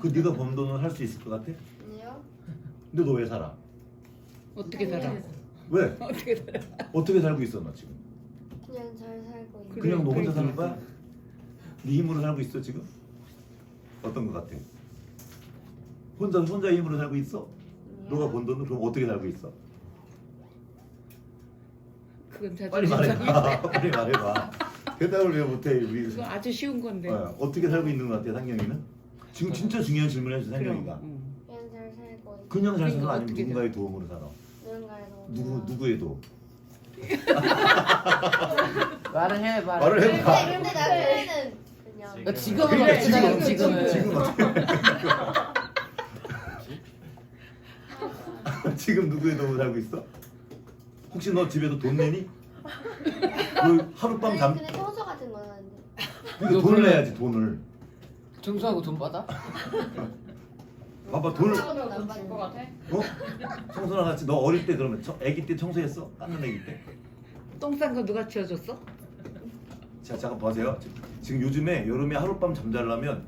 그 네가 번 돈을 할 수 있을 것 같아? 아니요? 근데 너 왜 살아? 어떻게 살아? 왜? 어떻게 살아? 어떻게 살고 있어 너 지금? 그냥 잘 살고 있는. 그냥 너 혼자 그래. 사는 거야? 네 힘으로 살고 있어 지금? 어떤 것 같아? 혼자 힘으로 살고 있어? 너가 번 돈은 그럼 어떻게 살고 있어? 그건 빨리 자존심 말해봐. 빨리 말해봐. 대답을 왜 못해 우리? 그거 아주 쉬운 건데. 어떻게 살고 있는 것 같아 상경이는? 지금 진짜 중요한 질문을 해줘 상경이가. 그냥 잘 살고 있는. 그냥 잘 살아 그러니까 아니면 어떻게 누군가의 도움으로 살아? 누군가의 도움. 누구의 도움? 말을 해. 말을 해봐. 근데 나중에는 그냥. 지금은 그러니까 어떻게 살아? 지금은. 지금 어떻게? 지금 누구의 도움을 살고 있어? 혹시 너 집에도 돈 내니? 그 하룻밤 아니, 잠 근데 청소 같은 건 하는데. 그러니까 돈을 내야지 돈을. 청소하고 돈 받아? 봐봐 돈을 청소는 안 줄것 받는. 같아? 어? 청소랑 같이 너 어릴 때 그러면 아기 때 청소했어? 깎는 아기 때? 똥 싼 거 누가 치워줬어? 자 잠깐 보세요. 지금 요즘에 여름에 하룻밤 잠자려면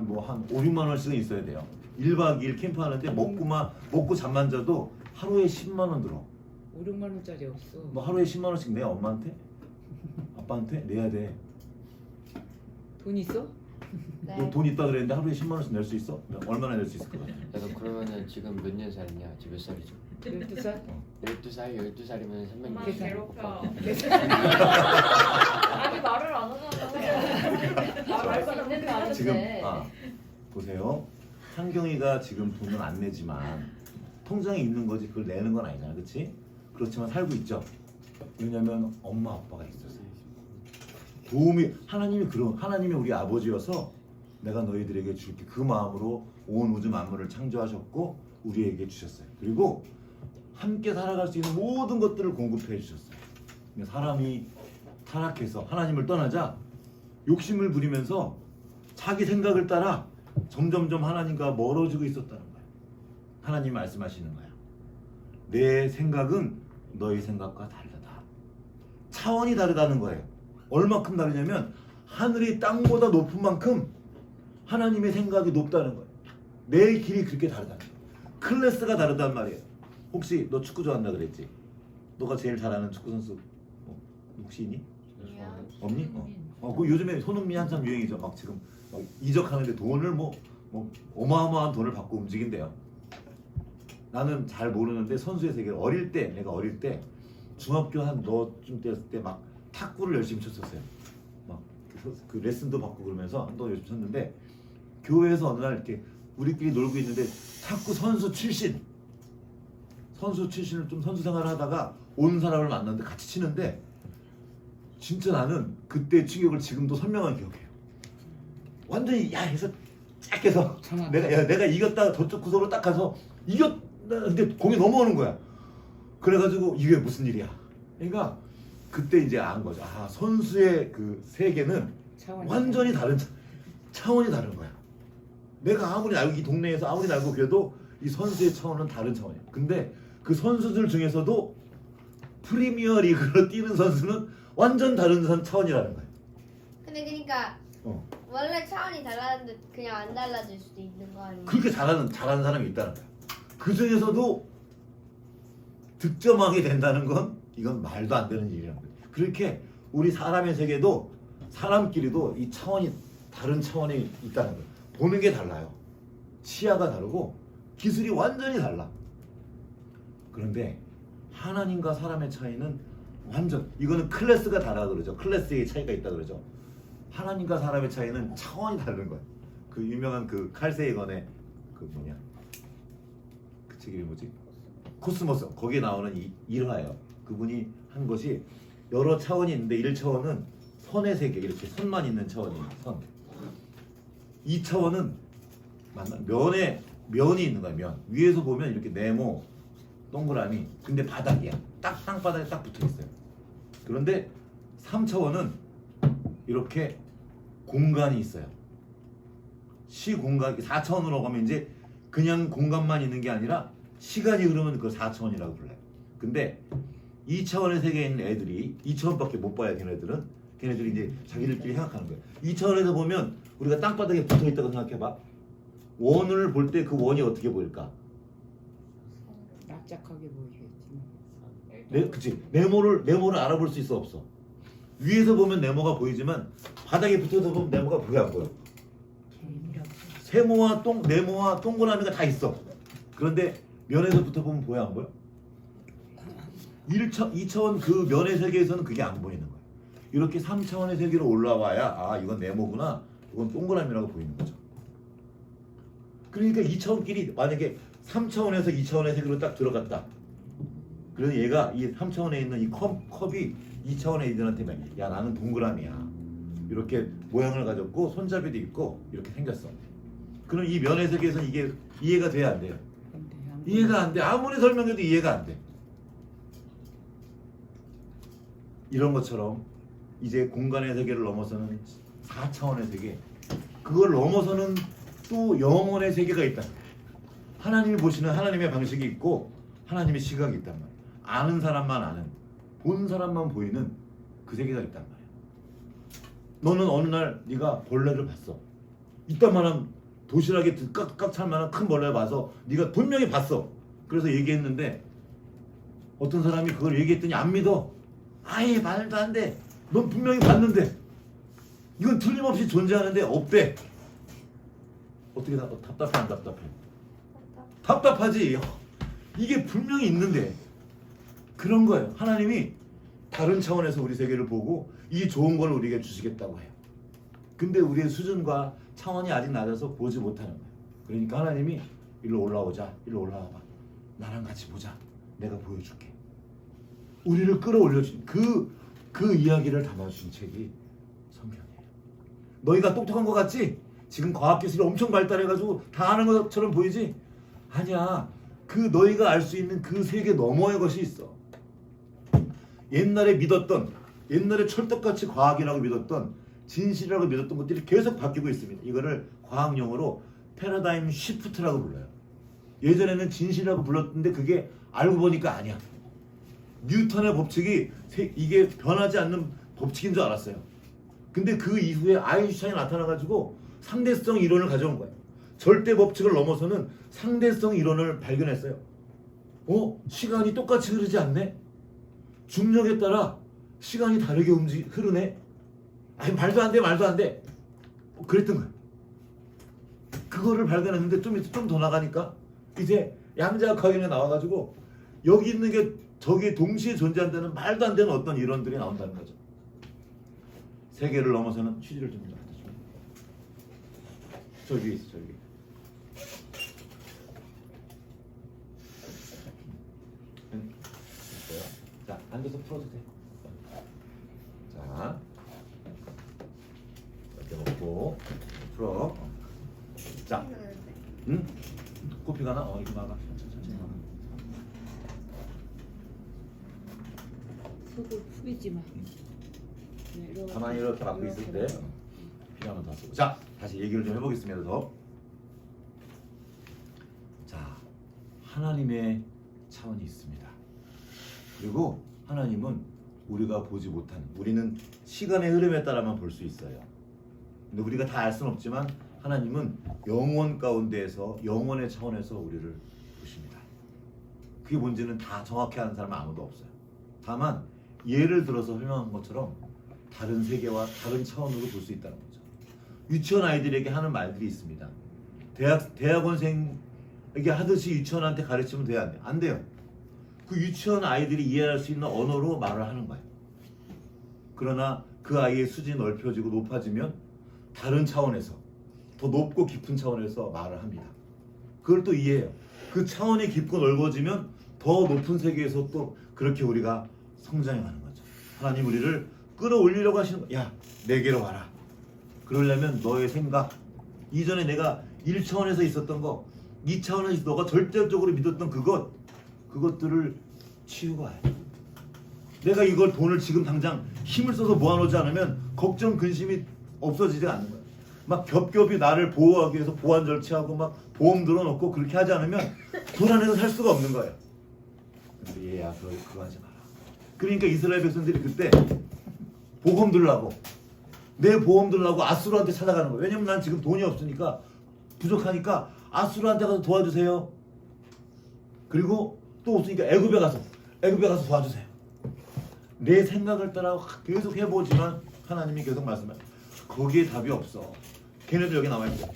뭐 한 5, 6만 원씩은 있어야 돼요. 1박 2일 캠프하는데 먹고 잠만 자도 하루에 10만 원 들어. 5, 6만 원짜리 없어. 너 하루에 10만 원씩 내 엄마한테? 아빠한테? 내야 돼. 돈 있어? 네. 너 돈 있다 그랬는데 하루에 10만 원씩 낼 수 있어? 얼마나 낼 수 있을 것 같아? 내가 그러면은 지금 몇 년 살이냐? 지금 몇 살이죠? 12살? 12살? 12살이면 300년 엄마 계산. 괴롭혀. 아니 말을 안 하잖아. 말수 있는데 아는데. 지금 보세요. 한경이가 지금 돈은 안 내지만 통장에 있는 거지 그걸 내는 건 아니잖아, 그렇지? 그렇지만 살고 있죠. 왜냐면 엄마 아빠가 있어서. 하나님이 우리 아버지여서 내가 너희들에게 줄게 그 마음으로 온 우주 만물을 창조하셨고 우리에게 주셨어요. 그리고 함께 살아갈 수 있는 모든 것들을 공급해 주셨어요. 근데 사람이 타락해서 하나님을 떠나자 욕심을 부리면서 자기 생각을 따라 점점점 하나님과 멀어지고 있었다는 거예요. 하나님이 말씀하시는 거야. 내 생각은 너희 생각과 다르다. 차원이 다르다는 거예요. 얼마큼 다르냐면 하늘이 땅보다 높은 만큼 하나님의 생각이 높다는 거예요. 내 길이 그렇게 다르다는 거예요. 클래스가 다르단 말이에요. 혹시 너 축구 좋아한다 그랬지? 너가 제일 잘하는 축구 선수 혹시 있니? 없니? 그 요즘에 손흥민 한참 유행이죠. 막 지금 막 이적하는데 돈을 뭐 어마어마한 돈을 받고 움직인대요. 나는 잘 모르는데 선수의 세계를 내가 어릴 때 중학교 한 너쯤 됐을 때 막 탁구를 열심히 쳤었어요. 막 그 레슨도 받고 그러면서 한동안 열심히 쳤는데 교회에서 어느 날 이렇게 우리끼리 놀고 있는데 자꾸 선수 출신을 좀 선수 생활을 하다가 온 사람을 만났는데 같이 치는데 진짜 나는 그때 충격을 지금도 선명하게 기억해요. 완전히 야 해서 쫙 해서 내가 이겼다 저쪽 구석으로 딱 가서 이겼는데 공이 넘어오는 거야. 그래가지고 이게 무슨 일이야. 그러니까 그때 이제 안 거죠. 아, 선수의 그 세계는 완전히 다른 차원이 다른 거야. 내가 아무리 알고 이 동네에서 아무리 알고 그래도 이 선수의 차원은 다른 차원이야. 근데 그 선수들 중에서도 프리미어 리그로 뛰는 선수는 완전 다른 차원이라는 거야. 근데 그러니까 어. 원래 차원이 달랐는데 그냥 안 달라질 수도 있는 거 아니에요? 그렇게 잘하는 사람이 있다는 거야. 그 중에서도 득점하게 된다는 건 이건 말도 안 되는 일이라는 거야. 그렇게 우리 사람의 세계도 사람끼리도 이 차원이 다른 차원이 있다는 거야. 보는 게 달라요. 시야가 다르고 기술이 완전히 달라. 그런데 하나님과 사람의 차이는 완전 이거는 클래스가 다르다 그러죠. 클래스의 차이가 있다 그러죠. 하나님과 사람의 차이는 차원이 다른 거야. 그 유명한 그 칼세이건의 그 뭐냐 그 책 이름이 뭐지? 코스모스. 거기에 나오는 이 일화예요. 그분이 한 것이 여러 차원이 있는데 1차원은 선의 세계 이렇게 선만 있는 차원이에요. 선. 2차원은 면이 있는 거야. 면. 위에서 보면 이렇게 네모 동그라미. 근데 바닥이야. 딱 땅바닥에 딱 붙어 있어요. 그런데 3차원은 이렇게 공간이 있어요. 시공간 4차원으로 가면 이제 그냥 공간만 있는 게 아니라 시간이 흐르면 그걸 4차원이라고 불러요. 근데 2차원의 세계에 있는 애들이 2차원밖에 못 봐요. 걔네들이 이제 자기들끼리 생각하는 거예요. 2차원에서 보면 우리가 땅바닥에 붙어 있다고 생각해봐. 원을 볼 때 그 원이 어떻게 보일까? 납작하게 보이겠지. 그치. 네모를 알아볼 수 있어 없어? 위에서 보면 네모가 보이지만 바닥에 붙어서 보면 네모가 보여 안 보여? 네모와 동그라미가 다 있어. 그런데 면에서 붙어 보면 보여 안 보여? 2차원 그 면의 세계에서는 그게 안 보이는 거야. 이렇게 3차원의 세계로 올라와야 아 이건 네모구나, 이건 동그라미라고 보이는 거죠. 그러니까 2차원끼리 만약에 3차원에서 2차원의 세계로 딱 들어갔다. 그래서 얘가 이 3차원에 있는 이 컵이 2차원의 애들한테 야 나는 동그라미야. 이렇게 모양을 가졌고 손잡이도 있고 이렇게 생겼어. 그럼 이 면의 세계에서는 이게 이해가 돼야 안 돼요? 이해가 안 돼. 아무리 설명해도 이해가 안 돼. 이런 것처럼 이제 공간의 세계를 넘어서는 4차원의 세계, 그걸 넘어서는 또 영혼의 세계가 있다. 하나님이 보시는 하나님의 방식이 있고 하나님의 시각이 있단 말이야. 아는 사람만 아는, 본 사람만 보이는 그 세계가 있단 말이야. 너는 어느 날 네가 벌레를 봤어. 이따만한 도시락에 깍깍 찰 만한 큰 벌레를 봐서 네가 분명히 봤어. 그래서 얘기했는데 어떤 사람이 그걸 얘기했더니 안 믿어. 아예 말도 안 돼. 넌 분명히 봤는데 이건 틀림없이 존재하는데 없대. 어떻게 답답해 안 답답해? 답답하지. 이게 분명히 있는데. 그런 거예요. 하나님이 다른 차원에서 우리 세계를 보고 이 좋은 걸 우리에게 주시겠다고 해요. 근데 우리의 수준과 차원이 아직 낮아서 보지 못하는 거예요. 그러니까 하나님이 일로 올라오자. 일로 올라와봐. 나랑 같이 보자. 내가 보여줄게. 우리를 끌어올려준 그 이야기를 담아주신 책이 성경이에요. 너희가 똑똑한 것 같지? 지금 과학기술이 엄청 발달해가지고 다 아는 것처럼 보이지? 아니야. 그 너희가 알 수 있는 그 세계 너머의 것이 있어. 옛날에 철떡같이 과학이라고 믿었던, 진실이라고 믿었던 것들이 계속 바뀌고 있습니다. 이거를 과학용어로 패러다임 시프트라고 불러요. 예전에는 진실이라고 불렀는데 그게 알고 보니까 아니야. 뉴턴의 법칙이 이게 변하지 않는 법칙인 줄 알았어요. 근데 그 이후에 아인슈타인이 나타나가지고 상대성 이론을 가져온 거예요. 절대 법칙을 넘어서는 상대성 이론을 발견했어요. 시간이 똑같이 흐르지 않네? 중력에 따라 시간이 다르게 흐르네? 아니 말도 안 돼. 그랬던 거예요. 그거를 발견했는데 좀 더 나가니까 이제 양자역학이 나와가지고 여기 있는 게 저기 동시에 존재한다는 말도 안 되는 어떤 이론들이 나온다는 거죠. 세계를 넘어서는 취지를 좀 저 위에 있어, 저 위에. 됐어요. 자, 앉아서 풀어도 돼. 자, 이렇게 놓고 풀어. 자, 응? 코피가 나? 이거 막아. 천천히 막아. 속을 풀이지 마. 가만히 이렇게 막고 있을 때 필요하면 더 쓰고. 자, 다시 얘기를 좀 해보겠습니다. 더. 자, 하나님의 차원이 있습니다. 그리고 하나님은 우리가 보지 못한, 우리는 시간의 흐름에 따라만 볼 수 있어요. 근데 우리가 다 알 수는 없지만 하나님은 영원 가운데에서 영원의 차원에서 우리를 보십니다. 그게 뭔지는 다 정확히 아는 사람은 아무도 없어요. 다만 예를 들어서 설명한 것처럼 다른 세계와 다른 차원으로 볼 수 있다는 거죠. 유치원 아이들에게 하는 말들이 있습니다. 대학원생에게 하듯이 유치원한테 가르치면 돼야 안 돼요? 안 돼요. 그 유치원 아이들이 이해할 수 있는 언어로 말을 하는 거예요. 그러나 그 아이의 수준이 넓혀지고 높아지면 다른 차원에서 더 높고 깊은 차원에서 말을 합니다. 그걸 또 이해해요. 그 차원이 깊고 넓어지면 더 높은 세계에서 또 그렇게 우리가 성장해가는 거죠. 하나님 우리를 끌어올리려고 하시는 거야. 야, 내게로 와라. 그러려면 너의 생각, 이전에 내가 1차원에서 있었던 거, 2차원에서 너가 절대적으로 믿었던 그것들을 치우고 와야 돼. 내가 이걸 돈을 지금 당장 힘을 써서 모아놓지 않으면 걱정, 근심이 없어지지 않는 거야. 막 겹겹이 나를 보호하기 위해서 보안 절차하고 막 보험 들어놓고 그렇게 하지 않으면 돈 안에서 살 수가 없는 거예요. 근데 얘야, 그거 하지 마라. 그러니까 이스라엘 백성들이 그때 보험 들라고, 내 보험 들라고 아수르한테 찾아가는 거예요. 왜냐면 난 지금 돈이 없으니까, 부족하니까 아수르한테 가서 도와주세요. 그리고 또 없으니까 애굽에 가서 도와주세요. 내 생각을 따라 계속 해보지만 하나님이 계속 말씀해요. 거기에 답이 없어. 걔네들 여기 나와있죠.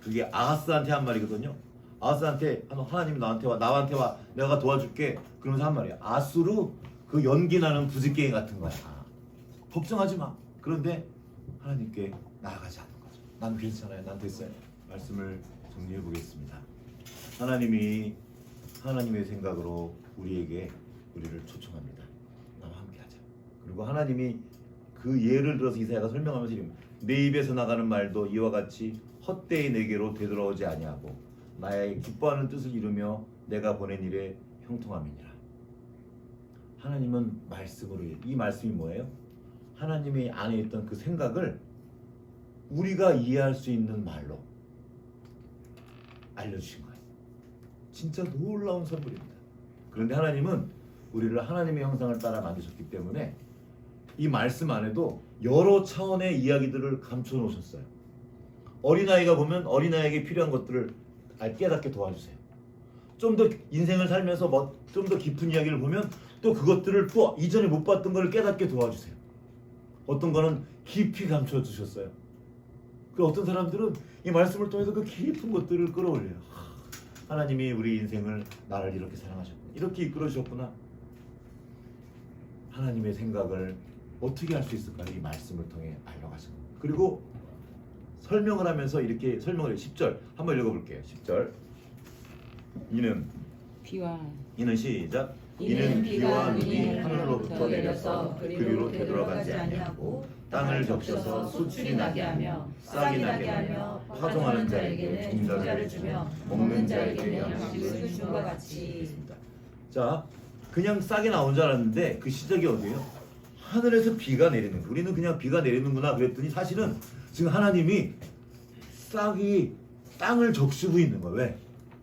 그게 아하스한테 한 말이거든요. 아하스한테 하나님이 나한테 와, 내가 도와줄게. 그러면서 한 말이야. 아수르 그 연기 나는 부지깽이 같은 거야. 걱정하지 마. 그런데 하나님께 나아가지 않는 거죠. 난 괜찮아요. 난 됐어요. 말씀을 정리해 보겠습니다. 하나님이 하나님의 생각으로 우리를 초청합니다. 나와 함께하자. 그리고 하나님이 그 예를 들어서 이사야가 설명하면서 이릅니다. 내 입에서 나가는 말도 이와 같이 헛되이 내게로 되돌아오지 아니하고 나의 기뻐하는 뜻을 이루며 내가 보낸 일에 형통함이니라. 하나님은 말씀으로, 이 말씀이 뭐예요? 하나님의 안에 있던 그 생각을 우리가 이해할 수 있는 말로 알려주신 거예요. 진짜 놀라운 선물입니다. 그런데 하나님은 우리를 하나님의 형상을 따라 만드셨기 때문에 이 말씀 안에도 여러 차원의 이야기들을 감춰 놓으셨어요. 어린아이가 보면 어린아이에게 필요한 것들을 깨닫게 도와주세요. 좀 더 인생을 살면서 좀 더 깊은 이야기를 보면 또 그것들을 또 이전에 못 봤던 걸 깨닫게 도와주세요. 어떤 거는 깊이 감춰 주셨어요. 그 어떤 사람들은 이 말씀을 통해서 그 깊은 것들을 끌어올려요. 하나님이 우리 인생을, 나를 이렇게 사랑하셨구나, 이렇게 이끌어 주셨구나. 하나님의 생각을 어떻게 할 수 있을까? 이 말씀을 통해 알려가시는 거예요. 그리고 설명을 하면서 이렇게 설명을 해요. 10절 한번 읽어볼게요. 10절. 이는 시작. 이는 비와 눈이 하늘로부터 내려서 그리로 되돌아가지 아니하고 땅을 적셔서 수출이 나게 하며 싹이 나게 하며 파종하는 자에게 종자를 주며 먹는 자에게 양식을 주는 것 같이. 자, 그냥 싹이 나온 줄 알았는데 그 시작이 어디예요? 하늘에서 비가 내리는 거. 우리는 그냥 비가 내리는구나 그랬더니 사실은 지금 하나님이 싹이 땅을 적시고 있는 거예요. 왜?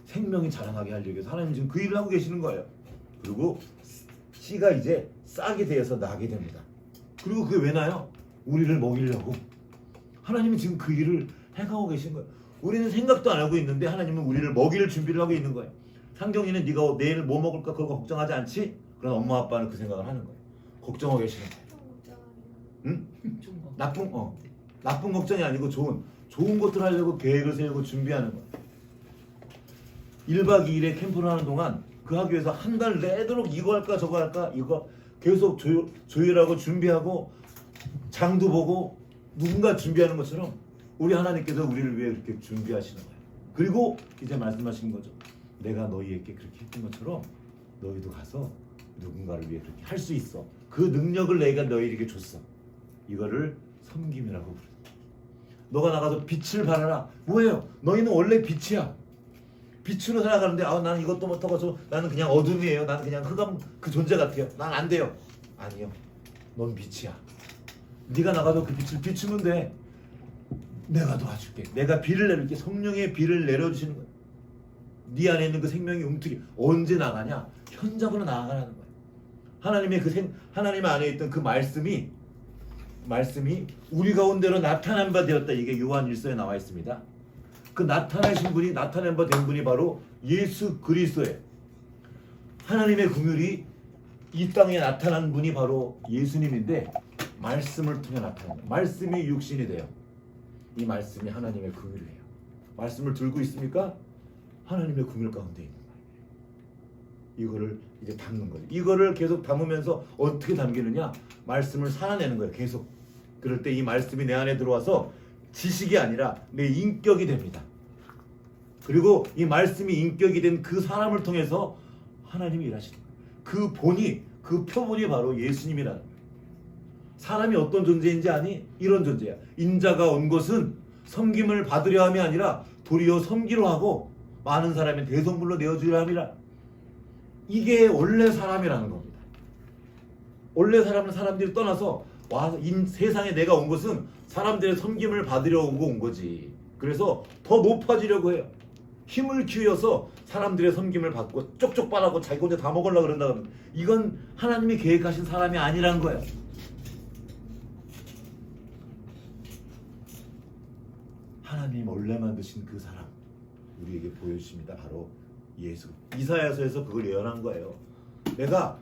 생명이 자라나게 하려고 해서 하나님 지금 그 일을 하고 계시는 거예요. 그리고 씨가 이제 싹이 되어서 나게 됩니다. 그리고 그게 왜 나요? 우리를 먹이려고. 하나님이 지금 그 일을 해가고 계신 거예요. 우리는 생각도 안 하고 있는데 하나님은 우리를 먹일 준비를 하고 있는 거예요. 상경이는 네가 내일 뭐 먹을까 그거 걱정하지 않지? 그런 엄마 아빠는 그 생각을 하는 거예요. 걱정하고 계시는 거예요. 응? 나쁜 걱정이 아니고 좋은 것들 하려고 계획을 세우고 준비하는 거예요. 1박 2일에 캠프를 하는 동안 그 학교에서 한 달 내도록 이거 할까 저거 할까 이거 계속 조율하고 준비하고 장도 보고 누군가 준비하는 것처럼 우리 하나님께서 우리를 위해 그렇게 준비하시는 거예요. 그리고 이제 말씀하신 거죠. 내가 너희에게 그렇게 했던 것처럼 너희도 가서 누군가를 위해 그렇게 할 수 있어. 그 능력을 내가 너희에게 줬어. 이거를 섬김이라고 부르죠. 너가 나가서 빛을 발하라. 뭐예요? 너희는 원래 빛이야. 빛으로 살아가는데 나는 이것도 못하고 나는 그냥 어둠이에요. 나는 그냥 흑암 그 존재 같아요. 난 안 돼요. 아니요. 넌 빛이야. 네가 나가서 그 빛을 비추면 돼. 내가 도와줄게. 내가 비를 내릴게. 성령의 비를 내려주시는 거야. 네 안에 있는 그 생명이 언제 나가냐? 현장으로 나아가라는 거야. 하나님의 하나님 안에 있던 그 말씀이 우리 가운데로 나타난 바 되었다. 이게 요한 1서에 나와 있습니다. 그 나타나신 분이 나타난 바 된 분이 바로 예수 그리스도예요. 하나님의 긍휼이 이 땅에 나타난 분이 바로 예수님인데 말씀을 통해 나타납니다. 말씀이 육신이 돼요. 이 말씀이 하나님의 긍휼이에요. 말씀을 들고 있습니까? 하나님의 긍휼 가운데 있는 거예요. 이거를 이제 담는 거예요. 이거를 계속 담으면서 어떻게 담기느냐? 말씀을 살아내는 거예요. 계속. 그럴 때 이 말씀이 내 안에 들어와서 지식이 아니라 내 인격이 됩니다. 그리고 이 말씀이 인격이 된 그 사람을 통해서 하나님이 일하시는 거예요. 그 본이, 그 표본이 바로 예수님이라는 거예요. 사람이 어떤 존재인지 아니? 이런 존재야. 인자가 온 것은 섬김을 받으려 함이 아니라 도리어 섬기려 하고 많은 사람의 대성물로 내어주려 함이라. 이게 원래 사람이라는 겁니다. 원래 사람은 사람들이 떠나서 와서 세상에 내가 온 것은 사람들의 섬김을 받으려고 온 거지. 그래서 더 높아지려고 해요. 힘을 키워서 사람들의 섬김을 받고 쪽쪽 빨아고 자기 혼자 다 먹으려고 그런다 그러면 이건 하나님이 계획하신 사람이 아니란 거예요. 하나님 원래 만드신 그 사람 우리에게 보여주십니다. 바로 예수. 이사야서에서 그걸 예언한 거예요. 내가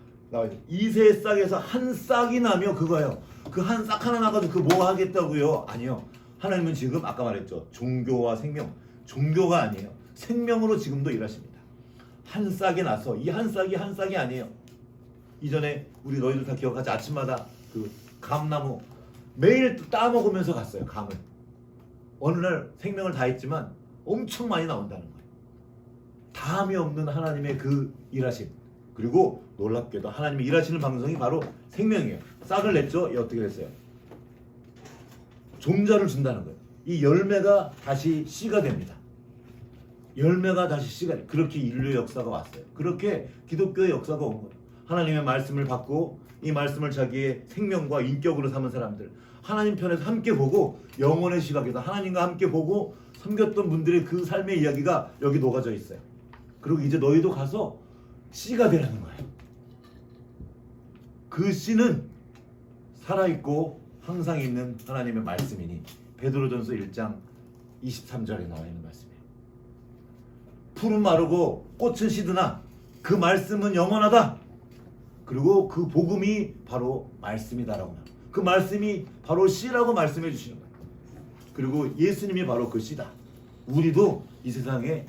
이새 싹에서 한 싹이 나며 그거예요. 그 한 싹 하나 나가지고 그 뭐 하겠다고요? 아니요. 하나님은 지금 아까 말했죠. 종교와 생명. 종교가 아니에요. 생명으로 지금도 일하십니다. 한 싹이 나서 이 한 싹이 아니에요. 이전에 우리 너희들 다 기억하지? 아침마다 그 감나무 매일 따먹으면서 갔어요. 감을. 어느 날 생명을 다했지만 엄청 많이 나온다는 거예요. 다함이 없는 하나님의 그 일하심. 그리고 놀랍게도 하나님이 일하시는 방송이 바로 생명이에요. 싹을 냈죠? 어떻게 됐어요? 종자를 준다는 거예요. 이 열매가 다시 씨가 됩니다. 열매가 다시 씨가 돼요. 그렇게 인류의 역사가 왔어요. 그렇게 기독교의 역사가 온 거예요. 하나님의 말씀을 받고 이 말씀을 자기의 생명과 인격으로 삼은 사람들, 하나님 편에서 함께 보고 영혼의 시각에서 하나님과 함께 보고 섬겼던 분들의 그 삶의 이야기가 여기 녹아져 있어요. 그리고 이제 너희도 가서 씨가 되라는 거예요. 그 씨는 살아있고 항상 있는 하나님의 말씀이니 베드로전서 1장 23절에 나와 있는 말씀이에요. 풀은 마르고 꽃은 시드나 그 말씀은 영원하다. 그리고 그 복음이 바로 말씀이다라고 합니다. 그 말씀이 바로 씨라고 말씀해 주시는 거예요. 그리고 예수님이 바로 그 씨다. 우리도 이 세상에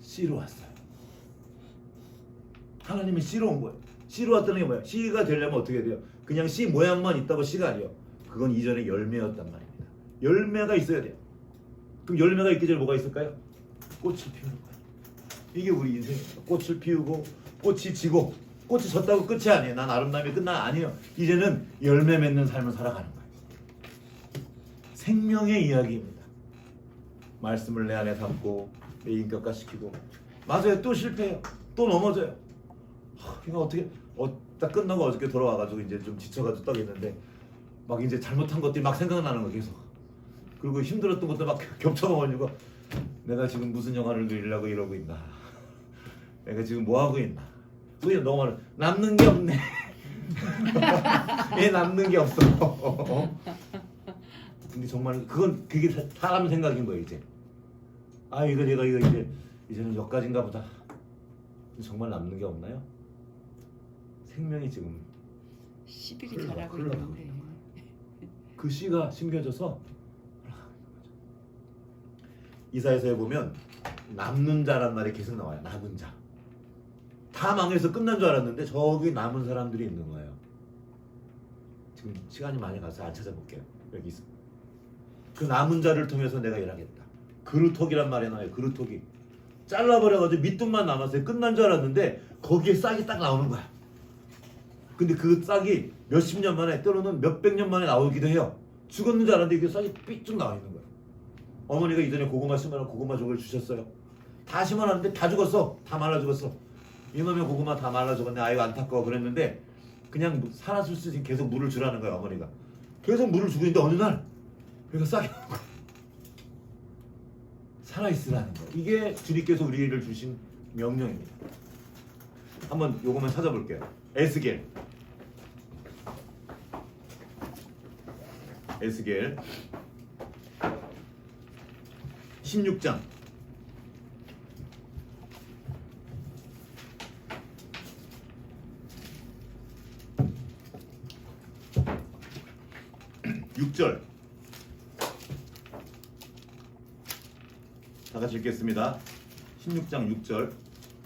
씨로 왔어요. 하나님이 씨로 온 거예요. 씨로 왔다는 게 뭐야? 씨가 되려면 어떻게 돼요? 그냥 씨 모양만 있다고 씨가 아니에요. 그건 이전에 열매였단 말입니다. 열매가 있어야 돼요. 그럼 열매가 있기 전에 뭐가 있을까요? 꽃을 피우는 거예요. 이게 우리 인생입니다. 꽃을 피우고 꽃이 지고 꽃이 졌다고 끝이 아니에요. 난 아름다움이 끝나 아니에요. 이제는 열매 맺는 삶을 살아가는 거예요. 생명의 이야기입니다. 말씀을 내 안에 담고 내 인격화시키고 맞아요. 또 실패해요. 또 넘어져요. 이거 어떻게 딱 끝나고 어저께 돌아와가지고 이제 좀 지쳐가지고 딱 있는데 막 이제 잘못한 것들이 막 생각나는 거 계속. 그리고 힘들었던 것도 막 겹쳐가지고 내가 지금 무슨 영화를 그리려고 이러고 있나. 내가 지금 뭐 하고 있나. 우리 너무 남는 게 없네. 얘 남는 게 없어. 근데 정말 그게 사람 생각인 거예요 이제. 아 이거 내가 이제는 여기까지인가 보다. 정말 남는 게 없나요? 생명이 지금 시비를 잘하고 있는데 그 씨가 심겨져서 이사야서에 보면 남는 자란 말이 계속 나와요. 남은 자. 다 망해서 끝난 줄 알았는데 저기 남은 사람들이 있는 거예요. 지금 시간이 많이 가서 안 찾아볼게요. 여기 있어. 그 남은 자를 통해서 내가 일하겠다. 그루터기란 말이 나와요. 그루터기. 잘라버려가지고 밑둥만 남았어요. 끝난 줄 알았는데 거기에 싹이 딱 나오는 거야. 근데 그 싹이 몇십 년 만에, 때로는 몇백 년 만에 나오기도 해요. 죽었는 줄 알았는데 이게 싹이 삐쭉 나와 있는 거야. 어머니가 이전에 고구마 심으라고 고구마족을 주셨어요. 다 심어놨는데 다 죽었어. 다 말라 죽었어. 이놈의 고구마 다 말라 죽었네. 아이고 안타까워 그랬는데 그냥 살았을 수 있는 계속 물을 주라는 거야. 어머니가 계속 물을 주고 있는데 어느 날 그러니까 싹이 나는 거야. 살아있으라는 거. 이게 주님께서 우리를 주신 명령입니다. 한번 요것만 찾아볼게요. 에스겔 16장 6절 다 같이 읽겠습니다. 16장 6절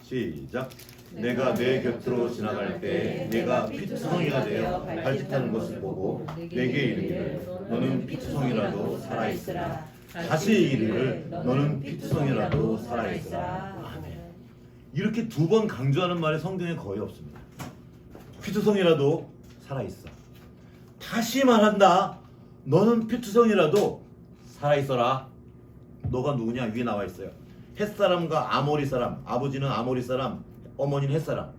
시작. 내가 내 곁으로 지나갈 때 내가 피투성이가 되어 발짓하는 것을 보고 내게 이르기를 너는 피투성이라도 살아있으라. 다시 이르기를 너는 피투성이라도 살아있으라. 아멘. 이렇게 두 번 강조하는 말이 성경에 거의 없습니다. 피투성이라도 살아있어. 다시 말한다. 너는 피투성이라도 살아있어라. 너가 누구냐? 위에 나와 있어요. 햇사람과 아모리 사람. 아버지는 아모리 사람, 어머니는 햇사람.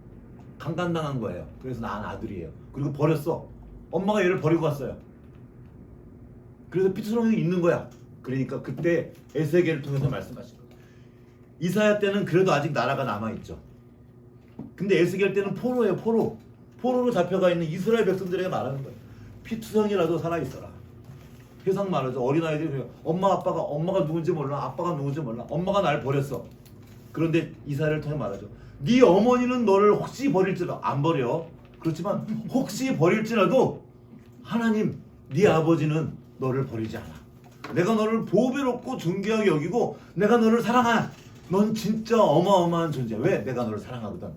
강간당한 거예요. 그래서 난 아들이에요. 그리고 버렸어. 엄마가 얘를 버리고 갔어요. 그래서 피투성이 있는 거야. 그러니까 그때 에스겔을 통해서 말씀하신 거예요. 이사야 때는 그래도 아직 나라가 남아있죠. 근데 에스겔 때는 포로예요. 포로로 잡혀가 있는 이스라엘 백성들에게 말하는 거예요. 피투성이라도 살아있어라. 세상 말하죠. 어린아이들이 엄마가 누군지 몰라. 아빠가 누군지 몰라. 엄마가 날 버렸어. 그런데 이사야를 통해 말하죠. 네 어머니는 너를 혹시 버릴지라도 안 버려. 그렇지만 혹시 버릴지라도 하나님 네 아버지는 너를 버리지 않아. 내가 너를 보배롭고 존귀하게 여기고 내가 너를 사랑해. 넌 진짜 어마어마한 존재야. 왜? 내가 너를 사랑하거든.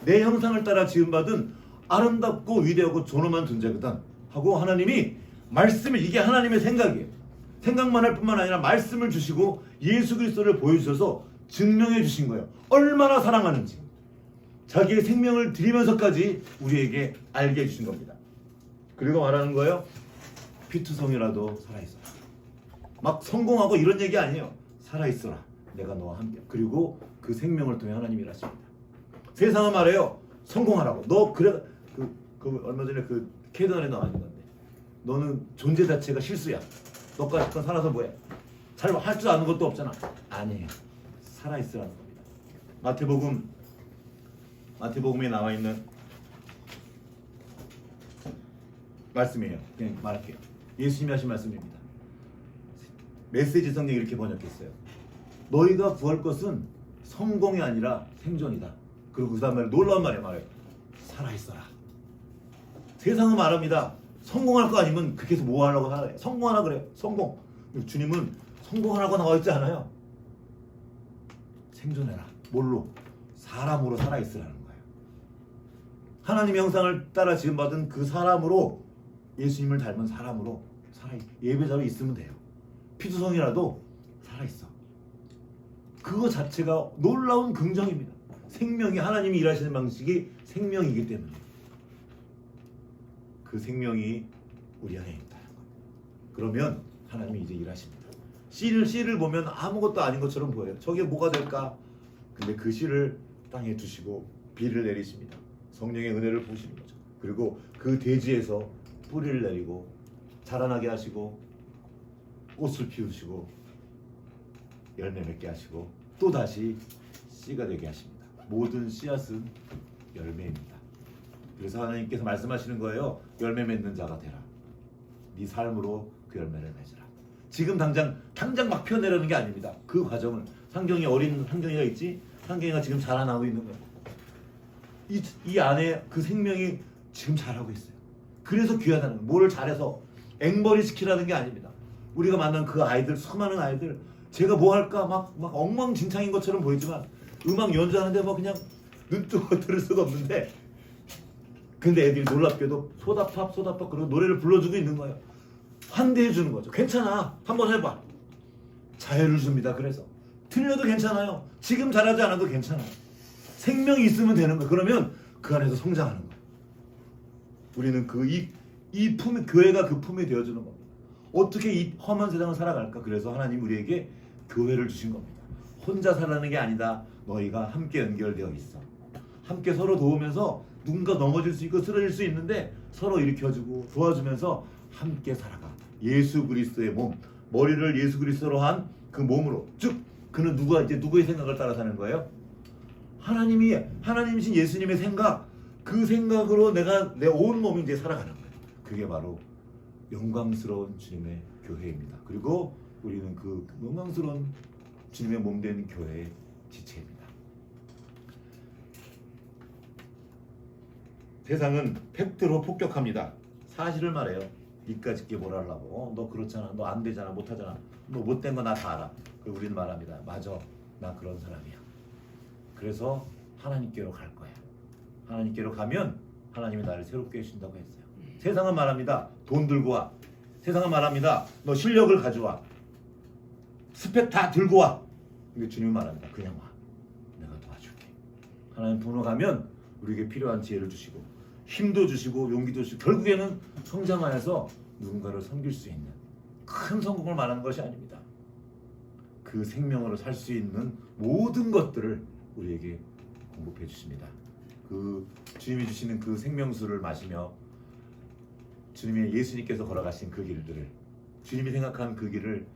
내 형상을 따라 지음받은 아름답고 위대하고 존엄한 존재거든 하고 하나님이 말씀을, 이게 하나님의 생각이에요. 생각만 할 뿐만 아니라 말씀을 주시고 예수 그리스도를 보여주셔서 증명해 주신 거예요. 얼마나 사랑하는지 자기의 생명을 드리면서까지 우리에게 알게 해주신 겁니다. 그리고 말하는 거예요. 피투성이라도 살아있어라. 막 성공하고 이런 얘기 아니에요. 살아있어라. 내가 너와 함께. 그리고 그 생명을 통해 하나님이 일하십니다. 세상은 말해요. 성공하라고. 너 그래 그 얼마 전에 그 캐드안에 나와 있는 건데 너는 존재 자체가 실수야. 너까지 살아서 뭐해? 잘 할 줄 아는 것도 없잖아. 아니에요. 살아있으라는 겁니다. 마태복음에 나와 있는 말씀이에요. 그냥 말할게요. 예수님이 하신 말씀입니다. 메시지 성경 이렇게 번역했어요. 너희가 구할 것은 성공이 아니라 생존이다. 그리고 그 다음 말에 놀라운 말이에요. 살아있어라. 세상은 말합니다. 성공할 거 아니면 그렇게 해서 뭐 하려고 하래. 성공하라 그래요. 성공. 주님은 성공하라고 나와 있지 않아요. 생존해라. 뭘로? 사람으로 살아있으라는 거예요. 하나님의 형상을 따라 지음받은 그 사람으로, 예수님을 닮은 사람으로 예배자로 있으면 돼요. 피투성이라도 살아있어. 그거 자체가 놀라운 긍정입니다. 생명이, 하나님이 일하시는 방식이 생명이기 때문에 그 생명이 우리 안에 있다는 거예요. 그러면 하나님이 이제 일하십니다. 씨를 보면 아무것도 아닌 것처럼 보여요. 저게 뭐가 될까? 근데 그 씨를 땅에 두시고 비를 내리십니다. 성령의 은혜를 부으시는 거죠. 그리고 그 대지에서 뿌리를 내리고 자라나게 하시고 꽃을 피우시고 열매 맺게 하시고 또 다시 씨가 되게 하십니다. 모든 씨앗은 열매입니다. 그래서 하나님께서 말씀하시는 거예요. 열매 맺는 자가 되라. 네 삶으로 그 열매를 맺으라. 지금 당장 막 피어내려는 게 아닙니다. 그 과정을, 상경이 어린 상경이가 있지? 상경이가 지금 자라나고 있는 거예요. 이 안에 그 생명이 지금 자라고 있어요. 그래서 귀하다는 거예요. 뭐를 잘해서 앵벌이 시키라는 게 아닙니다. 우리가 만난 그 아이들, 수많은 아이들, 제가 뭐 할까 막 엉망진창인 것처럼 보이지만 음악 연주하는데 뭐 그냥 눈 뜨고 들을 수가 없는데, 근데 애들이 놀랍게도 소다팝 그리고 노래를 불러주고 있는 거예요. 환대해 주는 거죠. 괜찮아. 한번 해봐. 자유를 줍니다. 그래서 틀려도 괜찮아요. 지금 잘하지 않아도 괜찮아요. 생명이 있으면 되는 거예요. 그러면 그 안에서 성장하는 거예요. 우리는 이 품이, 교회가 그 품이 되어주는 겁니다. 어떻게 이 험한 세상을 살아갈까? 그래서 하나님 우리에게 교회를 주신 겁니다. 혼자 살아가는 게 아니다. 너희가 함께 연결되어 있어. 함께 서로 도우면서 누군가 넘어질 수 있고 쓰러질 수 있는데 서로 일으켜주고 도와주면서 함께 살아가. 예수 그리스도의 몸, 머리를 예수 그리스도로 한 그 몸으로 쭉. 그는 누구의 생각을 따라 사는 거예요? 하나님이신 예수님의 생각, 그 생각으로 내가 내 온 몸이 이제 살아가는 거예요. 그게 바로 영광스러운 주님의 교회입니다. 그리고 우리는 그 영광스러운 주님의 몸된 교회의 지체입니다. 세상은 팩트로 폭격합니다. 사실을 말해요. 이까짓 게 뭘 하려고? 너 그렇잖아. 너 안 되잖아. 못하잖아. 너 못된 거 나 다 알아. 그리고 우리는 말합니다. 맞아. 나 그런 사람이야. 그래서 하나님께로 갈 거야. 하나님께로 가면 하나님이 나를 새롭게 해주신다고 했어요. 세상은 말합니다. 돈 들고 와. 세상은 말합니다. 너 실력을 가져와. 스펙 다 들고 와. 근데 주님은 말합니다. 그냥 와. 내가 도와줄게. 하나님 품으로 가면 우리에게 필요한 지혜를 주시고 힘도 주시고 용기도 주시고 결국에는 성장하여서 누군가를 섬길 수 있는 큰 성공을 말하는 것이 아닙니다. 그 생명으로 살 수 있는 모든 것들을 우리에게 공급해 주십니다. 그 주님이 주시는 그 생명수를 마시며 주님의 예수님께서 걸어가신 그 길들을 주님이 생각한 그 길을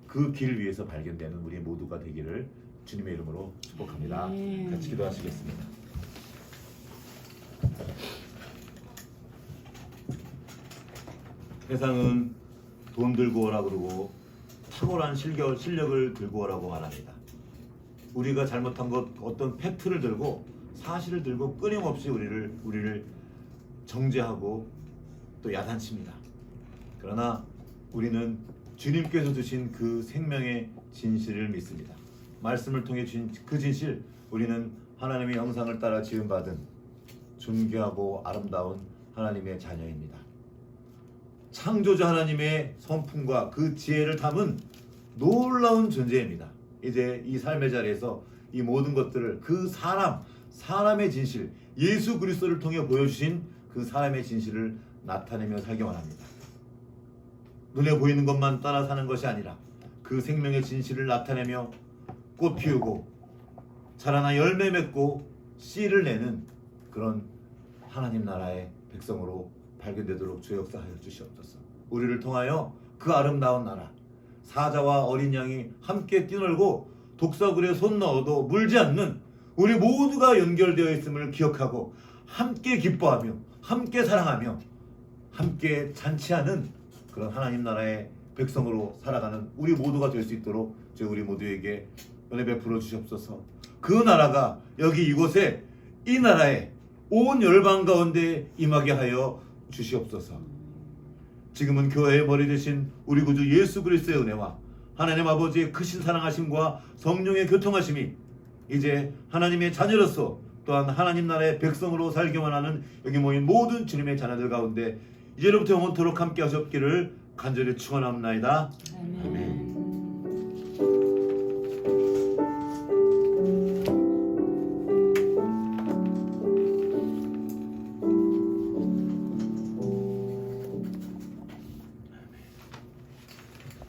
그 길 위에서 발견되는 우리 모두가 되기를 주님의 이름으로 축복합니다. 같이 기도하시겠습니다. 세상은 돈 들고 오라 그러고 탁월한 실력을 들고 오라고 말합니다. 우리가 잘못한 것 어떤 팩트를 들고 사실을 들고 끊임없이 우리를 정죄하고 또 야단칩니다. 그러나 우리는 주님께서 주신 그 생명의 진실을 믿습니다. 말씀을 통해 주신 그 진실, 우리는 하나님의 형상을 따라 지음받은 존귀하고 아름다운 하나님의 자녀입니다. 창조자 하나님의 성품과 그 지혜를 담은 놀라운 존재입니다. 이제 이 삶의 자리에서 이 모든 것들을 그 사람의 진실, 예수 그리스도를 통해 보여주신 그 사람의 진실을 나타내며 살기 원합니다. 눈에 보이는 것만 따라 사는 것이 아니라 그 생명의 진실을 나타내며 꽃 피우고 자라나 열매 맺고 씨를 내는 그런 하나님 나라의 백성으로 발견되도록 주 역사하여 주시옵소서. 우리를 통하여 그 아름다운 나라, 사자와 어린 양이 함께 뛰놀고 독사굴에 손 넣어도 물지 않는 우리 모두가 연결되어 있음을 기억하고 함께 기뻐하며 함께 사랑하며 함께 잔치하는 그런 하나님 나라의 백성으로 살아가는 우리 모두가 될 수 있도록 우리 모두에게 은혜 베풀어 주시옵소서. 그 나라가 여기 이곳에 이 나라에 온 열방 가운데 임하게 하여 주시옵소서. 지금은 교회의 머리 되신 우리 구주 예수 그리스도의 은혜와 하나님 아버지의 크신 사랑하심과 성령의 교통하심이 이제 하나님의 자녀로서 또한 하나님 나라의 백성으로 살기만 하는 여기 모인 모든 주님의 자녀들 가운데 이제로부터 영원토록 함께 하셨기를 간절히 축원합니다.